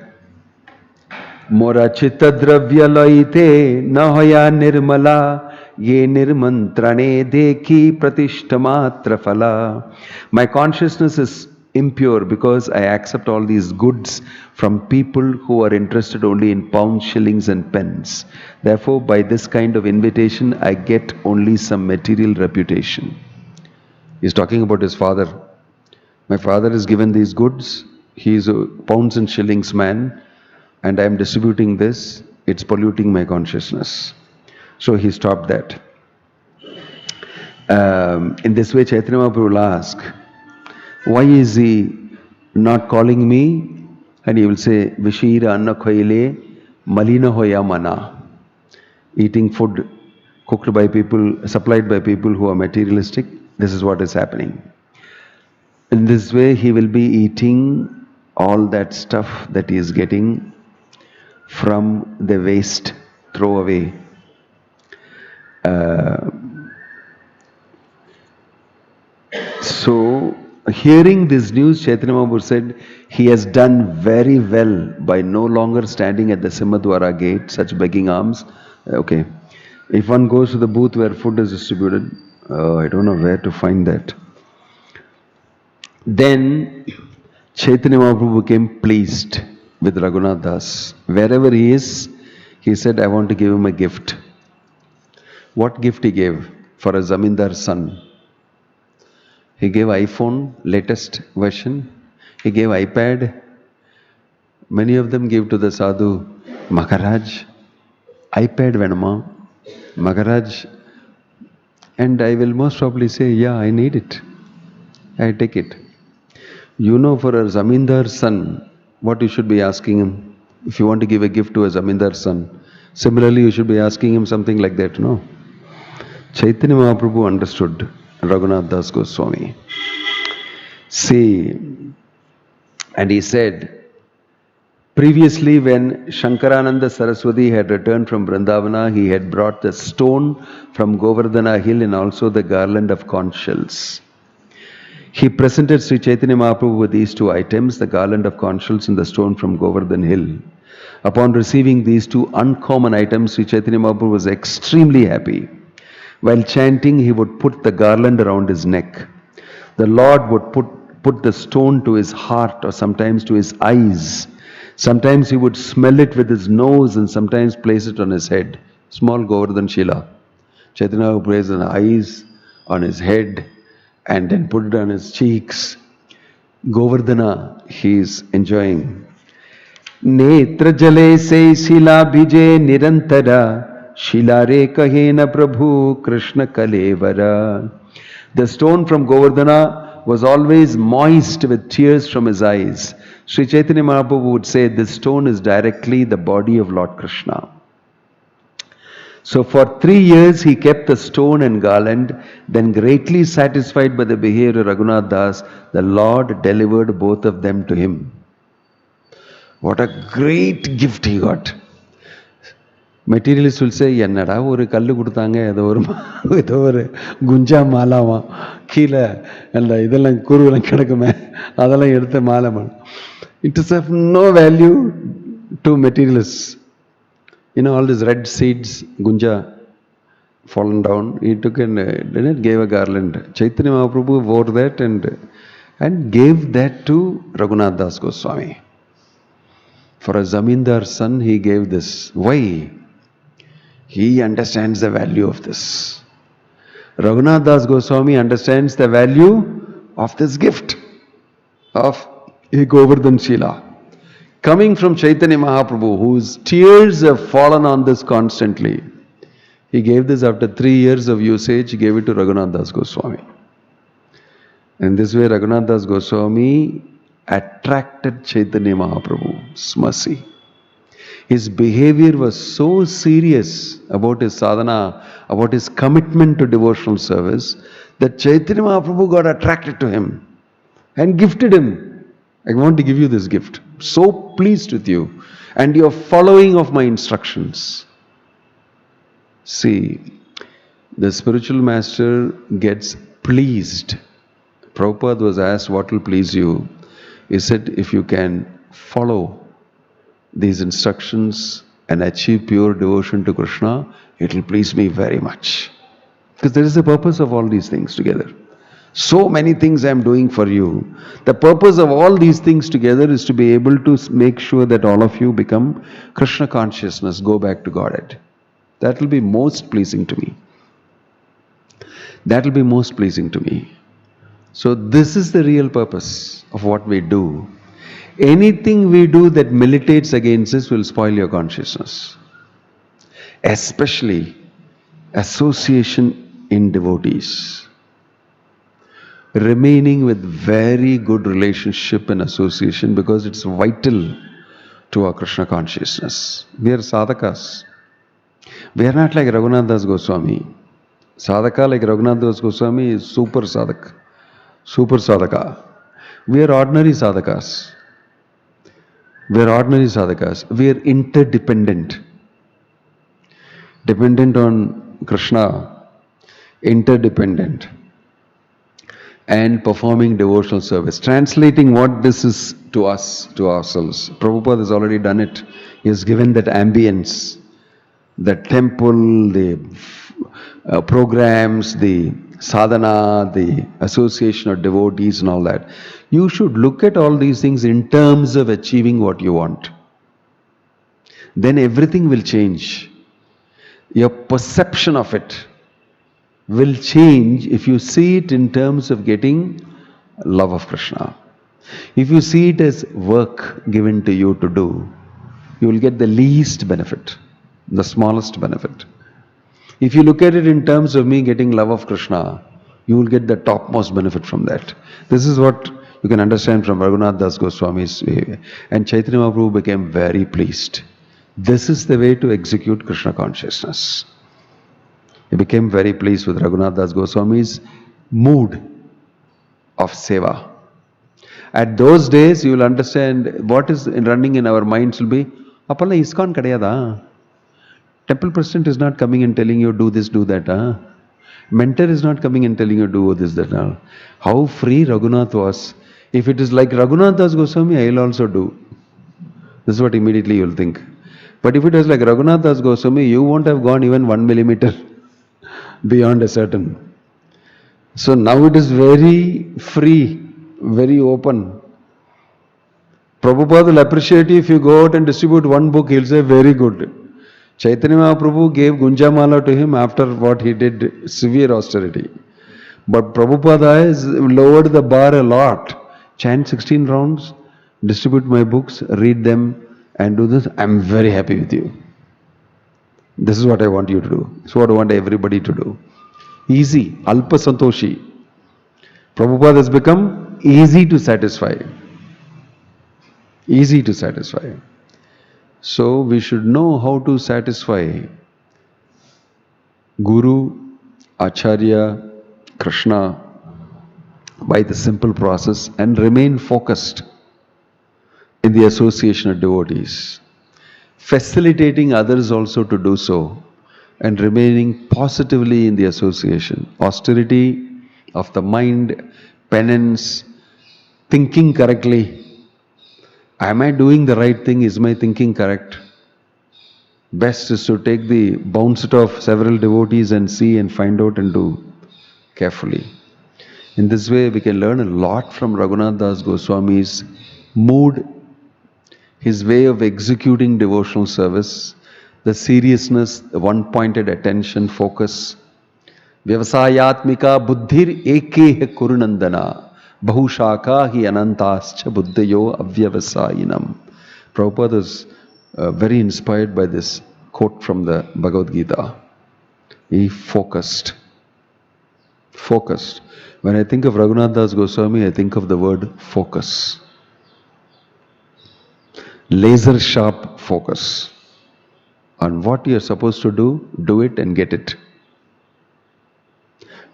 Mora chitta dravya laite nahaya nirmala ye nirmantrane dekhi pratishthamatra phala. My consciousness is impure because I accept all these goods from people who are interested only in pounds, shillings and pence. Therefore, by this kind of invitation, I get only some material reputation. He's talking about his father. My father is given these goods. He is a pounds and shillings man, and I am distributing this. It's polluting my consciousness. So he stopped that. In this way, Chaitanya Mahaprabhu will ask, why is he not calling me? And he will say, Vishira anna khoile malina hoya mana. Eating food cooked by people, supplied by people who are materialistic. This is what is happening. In this way, he will be eating all that stuff that he is getting from the waste, throwaway. So, hearing this news, Chaitanya Mahaprabhu said, he has done very well by no longer standing at the Simhadwara gate, such begging alms. Okay. If one goes to the booth where food is distributed, I don't know where to find that. Then, Chaitanya Mahaprabhu became pleased with Raghunath Das. Wherever he is, he said, I want to give him a gift. What gift he gave? For a Zamindar's son. He gave iPhone, latest version. He gave iPad. Many of them gave to the Sadhu Maharaj. iPad Venama, Maharaj, and I will most probably say, yeah, I need it. I take it. You know, for a Zamindar's son, what you should be asking him, if you want to give a gift to a Zamindar's son, similarly you should be asking him something like that, no? Chaitanya Mahaprabhu understood Raghunath Das Goswami. See, and he said, previously when Shankarananda Saraswati had returned from Vrindavana, he had brought the stone from Govardhana hill and also the garland of conch shells. He presented Sri Chaitanya Mahaprabhu with these two items, the garland of conch shells and the stone from Govardhan hill. Upon receiving these two uncommon items, Sri Chaitanya Mahaprabhu was extremely happy. While chanting, he would put the garland around his neck. The Lord would put the stone to his heart or sometimes to his eyes. Sometimes he would smell it with his nose and sometimes place it on his head. Small Govardhan Shila. Chaitanya would place on his eyes, on his head, and then put it on his cheeks. Govardhana he is enjoying. Netra jale se shila bhije nirantara, shilare kahena prabhu Krishna kalevara. The stone from Govardhana was always moist with tears from his eyes. Sri Chaitanya Mahaprabhu would say, this stone is directly the body of Lord Krishna. So for 3 years he kept the stone and garland. Then greatly satisfied by the behavior of Raghunath Das, the Lord delivered both of them to him. What a great gift he got. Materialists will say, என்னடா ஒரு கல்லு கொடுத்தாங்க, ஏதோ ஒரு குஞ்சா மாலாவா, கீழே அல்ல இதெல்லாம் குருவெல்லாம் கிடக்குமே, அதெல்லாம் எடுத்து மாலை. It is of no value to materialists. You know, all these red seeds, gunja, fallen down, he took and gave a garland. Chaitanya Mahaprabhu wore that and gave that to Raghunath Das Goswami. For a Zamindar son, he gave this. Why? He understands the value of this. Raghunath Das Goswami understands the value of this gift of Govardhan Shila. Coming from Chaitanya Mahaprabhu, whose tears have fallen on this constantly. He gave this after 3 years of usage, he gave it to Raghunath Das Goswami. In this way, Raghunath Das Goswami attracted Chaitanya Mahaprabhu's mercy. His behavior was so serious about his sadhana, about his commitment to devotional service, that Chaitanya Mahaprabhu got attracted to him and gifted him. I want to give you this gift. So pleased with you and your following of my instructions. See, the spiritual master gets pleased. Prabhupada was asked, what will please you? He said, if you can follow these instructions and achieve pure devotion to Krishna, it will please me very much. Because there is the purpose of all these things together. So many things I am doing for you. The purpose of all these things together is to be able to make sure that all of you become Krishna consciousness, go back to Godhead. That will be most pleasing to me. That will be most pleasing to me. So this is the real purpose of what we do. Anything we do that militates against this will spoil your consciousness. Especially association in devotees. Remaining with very good relationship and association, because it's vital to our Krishna consciousness. We are sadhakas. We are not like Raghunath Das Goswami. Sadhaka like Raghunath Das Goswami is super sadhak, super sadhaka. We are ordinary sadhakas. We are ordinary sadhakas. We are interdependent. Dependent on Krishna, interdependent. And performing devotional service. Translating what this is to us, to ourselves. Prabhupada has already done it. He has given that ambience, the temple, the programs, the sadhana, the association of devotees and all that. You should look at all these things in terms of achieving what you want. Then everything will change. Your perception of it will change if you see it in terms of getting love of Krishna. If you see it as work given to you to do, you will get the least benefit. the smallest benefit. If you look at it in terms of me getting love of Krishna, you will get the topmost benefit from that. This is what you can understand from Raghunath Das Goswami's behavior. And Chaitanya Mahaprabhu became very pleased. This is the way to execute Krishna consciousness. He became very pleased with Raghunath Das Goswami's mood of seva. At those days, you will understand what is running in our minds will be, Appala ISKCON kadayada. Temple president is not coming and telling you do this, do that. Mentor is not coming and telling you do this, that. How free Raghunath was. If it is like Raghunath Das Goswami, I will also do. This is what immediately you will think. But if it was like Raghunath Das Goswami, you won't have gone even 1 millimeter beyond a certain. So now it is very free, very open. Prabhupada will appreciate you if you go out and distribute one book, he'll say very good. Chaitanya Mahaprabhu gave Gunjamala to him after what he did, severe austerity. But Prabhupada has lowered the bar a lot. Chant 16 rounds, distribute my books, read them and do this. I'm very happy with you. This is what I want you to do. This is what I want everybody to do. Easy, Alpa Santoshi. Prabhupada has become easy to satisfy. Easy to satisfy. So we should know how to satisfy Guru, Acharya, Krishna by the simple process and remain focused in the association of devotees, facilitating others also to do so and remaining positively in the association. Austerity of the mind, penance, thinking correctly. Am I doing the right thing? Is my thinking correct? Best is to take the bounce it of several devotees and see and find out and do carefully. In this way, we can learn a lot from Raghunath Das Goswami's mood, his way of executing devotional service, the seriousness, the one-pointed attention, focus. Vyavasayatmika buddhir ekeh kurunandana bahushaka hi anantascha buddhayo avyavasayinam. Prabhupada is very inspired by this quote from the Bhagavad Gita. He focused. Focused. When I think of Raghunath Das Goswami, I think of the word focus. Laser sharp focus. On what you are supposed to do it and get it.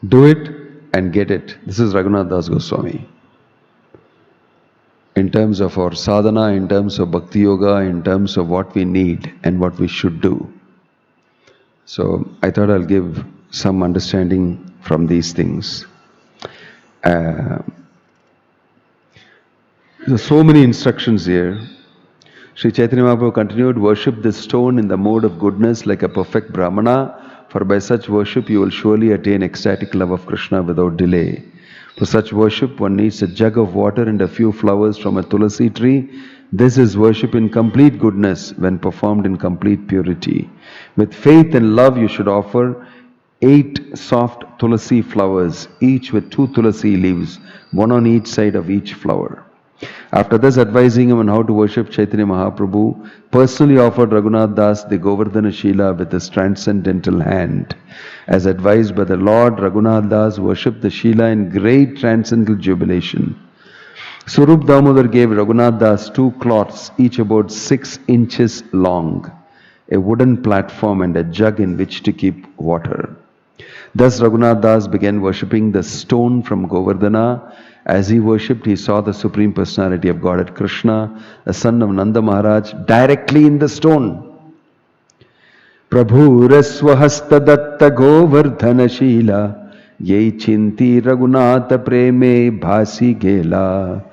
Do it and get it. This is Raghunath Das Goswami. In terms of our sadhana, in terms of bhakti yoga, in terms of what we need and what we should do. So I thought I'll give some understanding from these things. There's so many instructions here. Sri Chaitanya Mahaprabhu continued, worship this stone in the mode of goodness like a perfect Brahmana, for by such worship you will surely attain ecstatic love of Krishna without delay. For such worship one needs a jug of water and a few flowers from a tulasi tree. This is worship in complete goodness when performed in complete purity. With faith and love you should offer 8 soft tulasi flowers, each with 2 tulasi leaves, one on each side of each flower. After this, advising him on how to worship, Chaitanya Mahaprabhu personally offered Raghunath Das the Govardhana Shila with his transcendental hand. As advised by the Lord, Raghunath Das worshipped the Shila in great transcendental jubilation. Swarup Damodar gave Raghunath Das 2 cloths, each about 6 inches long, a wooden platform and a jug in which to keep water. Thus Raghunath Das began worshipping the stone from Govardhana. As he worshipped, he saw the Supreme Personality of Godhead Krishna, the son of Nanda Maharaj, directly in the stone. Prabhu Raswahasta Datta Govardhana Shila Ye Chinti Raghunatha Preme Bhasi Gela.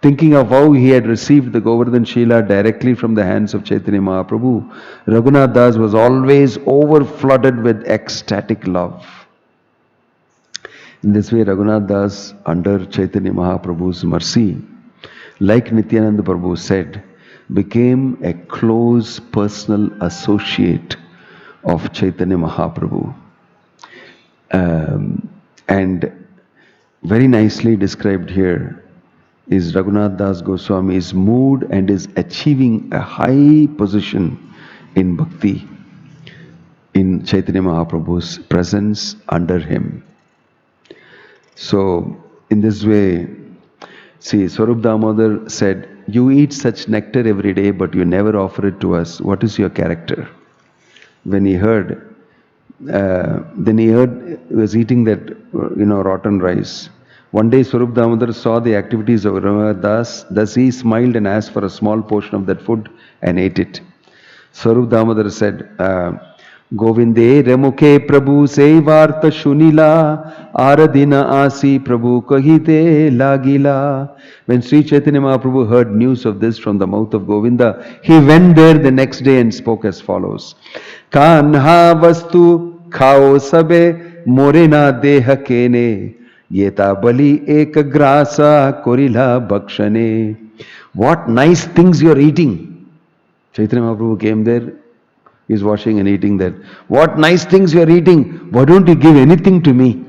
Thinking of how he had received the Govardhan Shila directly from the hands of Chaitanya Mahaprabhu, Raghunath Das was always overflooded with ecstatic love. In this way, Raghunath Das, under Chaitanya Mahaprabhu's mercy, like Nityananda Prabhu said, became a close personal associate of Chaitanya Mahaprabhu. And very nicely described here is Raghunath Das Goswami's mood and his achieving a high position in bhakti. in Chaitanya Mahaprabhu's presence under him. So, in this way, see, Swarup Damodar said, "You eat such nectar every day, but you never offer it to us. What is your character?" When he heard, he was eating that, rotten rice. One day, Swarup Damodar saw the activities of Raghunath Das. Thus, he smiled and asked for a small portion of that food and ate it. Swarup Damodar said, Govinde Remukhe Prabhu Sevarta Shunila Aradina Asi Prabhu Kahite Lagila. When Sri Chaitanya Mahaprabhu heard news of this from the mouth of Govinda, he went there the next day and spoke as follows. Kanha Vastu Khao Sabe Morena Deha Kene Yeta Bali Ekagrasa Korila Bhakshane. What nice things you are eating. Chaitanya Mahaprabhu came there, he is washing and eating there. What nice things you are eating, why don't you give anything to me?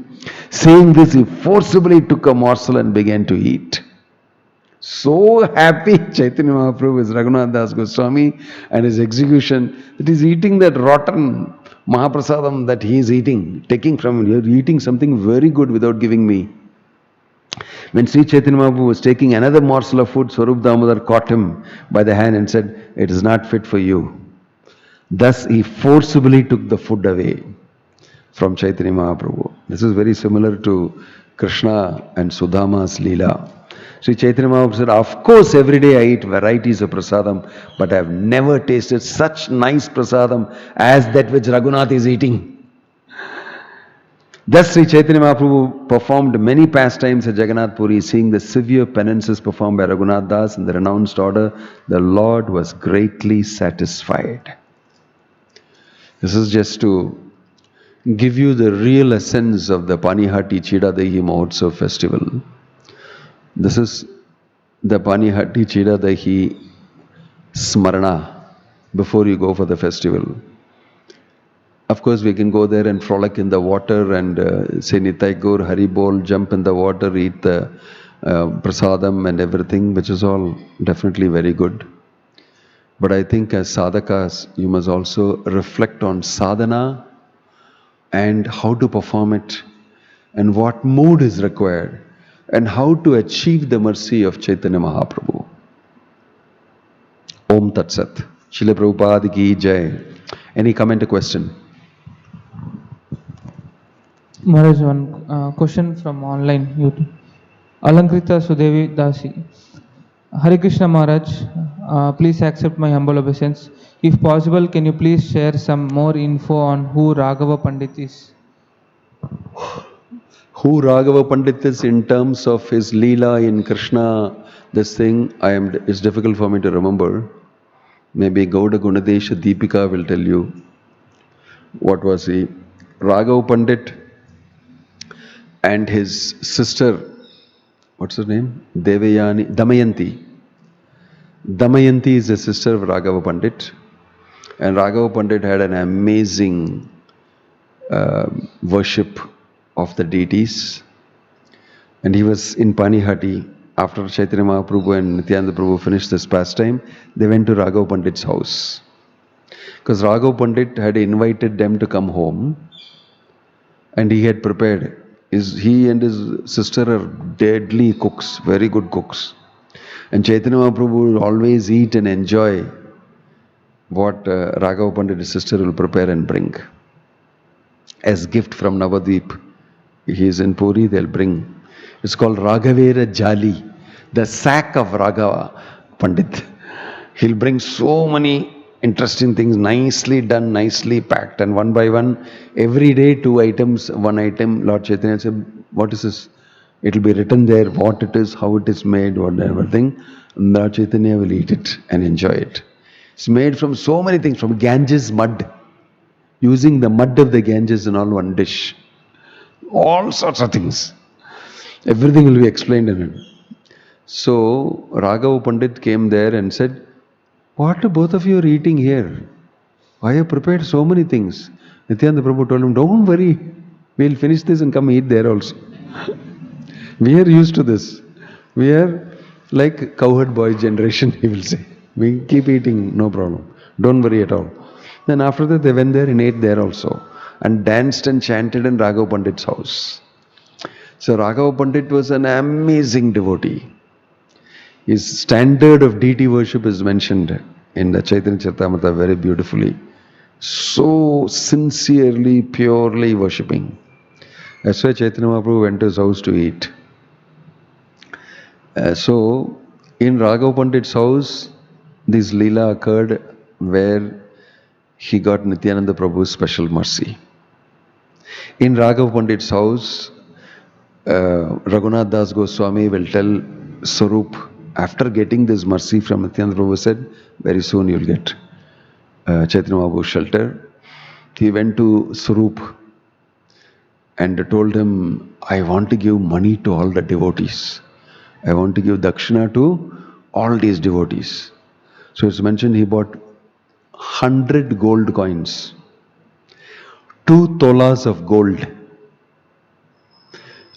Saying this, he forcibly took a morsel and began to eat. So happy Chaitanya Mahaprabhu is Raghunath Das Goswami and his execution that he is eating that rotten Mahaprasadam that he is eating, taking from him. You are eating something very good without giving me. When Sri Chaitanya Mahaprabhu was taking another morsel of food, Swarup Damodar caught him by the hand and said, "It is not fit for you." Thus he forcibly took the food away from Chaitanya Mahaprabhu. This is very similar to Krishna and Sudama's Leela. Sri Chaitanya Mahaprabhu said, "Of course every day I eat varieties of prasadam, but I have never tasted such nice prasadam as that which Raghunath is eating." Thus Sri Chaitanya Mahaprabhu performed many pastimes at Jagannath Puri. Seeing the severe penances performed by Raghunath Das in the renounced order, the Lord was greatly satisfied. This is just to give you the real essence of the Panihati Chidadahi Mahotsav festival. This is the Panihati Chidadahi Smarana before you go for the festival. Of course, we can go there and frolic in the water and say Nitai Gaur, Haribol, jump in the water, eat the prasadam and everything, which is all definitely very good. But I think as sadhakas, you must also reflect on sadhana and how to perform it and what mood is required and how to achieve the mercy of Chaitanya Mahaprabhu. Om Tat Sat. Srila Prabhupada Ki Jai. Any comment or question? Maharaj, one question from online YouTube. Alankrita Sudevi Dasi. Hare Krishna Maharaj, please accept my humble obeisance. If possible, can you please share some more info on who Raghava Pandit is? Who Raghava Pandit is in terms of his Leela in Krishna, this thing, it's difficult for me to remember. Maybe Gauda Gunadesha Deepika will tell you what was he. Raghava Pandit and his sister, what's her name? Damayanti. Damayanti is the sister of Raghava Pandit. And Raghava Pandit had an amazing worship of the deities. And he was in Panihati. After Chaitanya Mahaprabhu and Nityananda Prabhu finished this pastime, they went to Raghava Pandit's house. Because Raghava Pandit had invited them to come home. And he had prepared. He and his sister are deadly cooks, very good cooks. And Chaitanya Mahaprabhu will always eat and enjoy what Raghava Pandit's sister will prepare and bring. As gift from Navadvip. He is in Puri, they'll bring. It's called Raghavera Jali, the sack of Raghava Pandit. He'll bring so many interesting things, nicely done, nicely packed, and one by one, every day 2 items, 1 item, Lord Chaitanya said, "What is this?" It will be written there, what it is, how it is made, whatever thing. Lord Chaitanya will eat it and enjoy it. It's made from so many things, from Ganges mud, using the mud of the Ganges in all one dish. All sorts of things. Everything will be explained in it. So, Raghava Pandit came there and said, "What are both of you are eating here? Why have prepared so many things?" Nityananda Prabhu told him, "Don't worry, we'll finish this and come eat there also." We are used to this. We are like cowherd boy generation, he will say. We keep eating, no problem. Don't worry at all. Then after that, they went there and ate there also, and danced and chanted in Raghav Pandit's house. So Raghav Pandit was an amazing devotee. His standard of deity worship is mentioned in the Chaitanya Charitamrita very beautifully. So sincerely, purely worshipping. That's why Chaitanya Mahaprabhu went to his house to eat. So, in Raghav Pandit's house, this Leela occurred where he got Nityananda Prabhu's special mercy. In Raghav Pandit's house, Raghunath Das Goswami will tell Swarup, after getting this mercy from Nityananda Prabhu, said, very soon you'll get Chaitanya Mahaprabhu's shelter. He went to Swarup and told him, I want to give money to all the devotees. I want to give dakshina to all these devotees. So it's mentioned he bought 100 gold coins, 2 tolas of gold.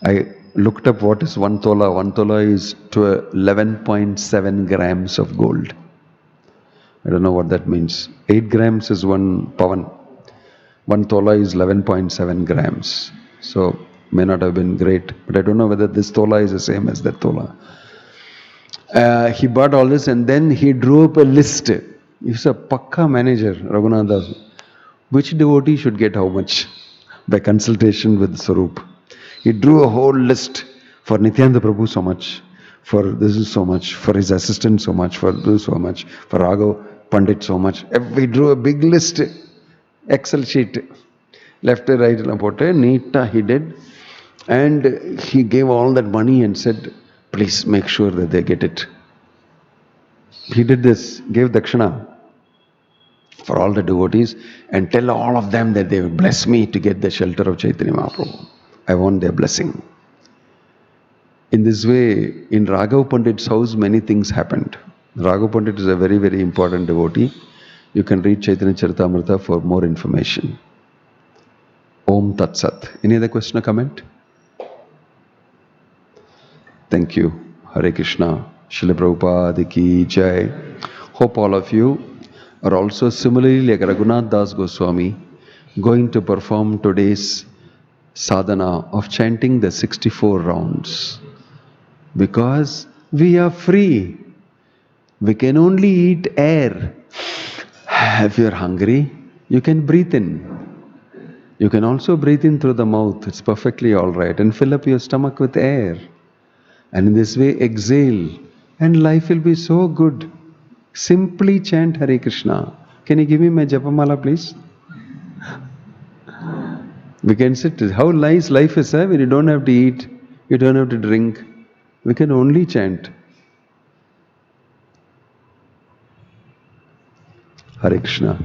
I looked up what is 1 tola. 1 tola is to 11.7 grams of gold. I don't know what that means. 8 grams is 1 pavan. 1 tola is 11.7 grams. So may not have been great, but I don't know whether this tola is the same as that tola. He bought all this and then he drew up a list. He's a pakka manager, Raghunath Das. Which devotee should get how much? By consultation with Swarup. He drew a whole list for Nityananda Prabhu so much, for this is so much, for his assistant so much, for this so much, for Raghav Pandit so much. He drew a big list, Excel sheet, left and right, neat he did. And he gave all that money and said, please make sure that they get it. He did this, gave dakshina for all the devotees and tell all of them that they will bless me to get the shelter of Chaitanya Mahaprabhu. I want their blessing. In this way, in Raghav Pandit's house, many things happened. Raghav Pandit is a very, very important devotee. You can read Chaitanya Charitamrita for more information. Om Tat Sat. Any other question or comment? Thank you. Hare Krishna. Srila Prabhupada ki jai. Hope all of you are also similarly like Raghunath Das Goswami going to perform today's sadhana of chanting the 64 rounds. Because we are free. We can only eat air. If you are hungry, you can breathe in. You can also breathe in through the mouth. It's perfectly all right. And fill up your stomach with air. And in this way, exhale. And life will be so good. Simply chant Hare Krishna. Can you give me my japamala, please? We can sit. How nice life is, when you don't have to eat, you don't have to drink. We can only chant. Hare Krishna.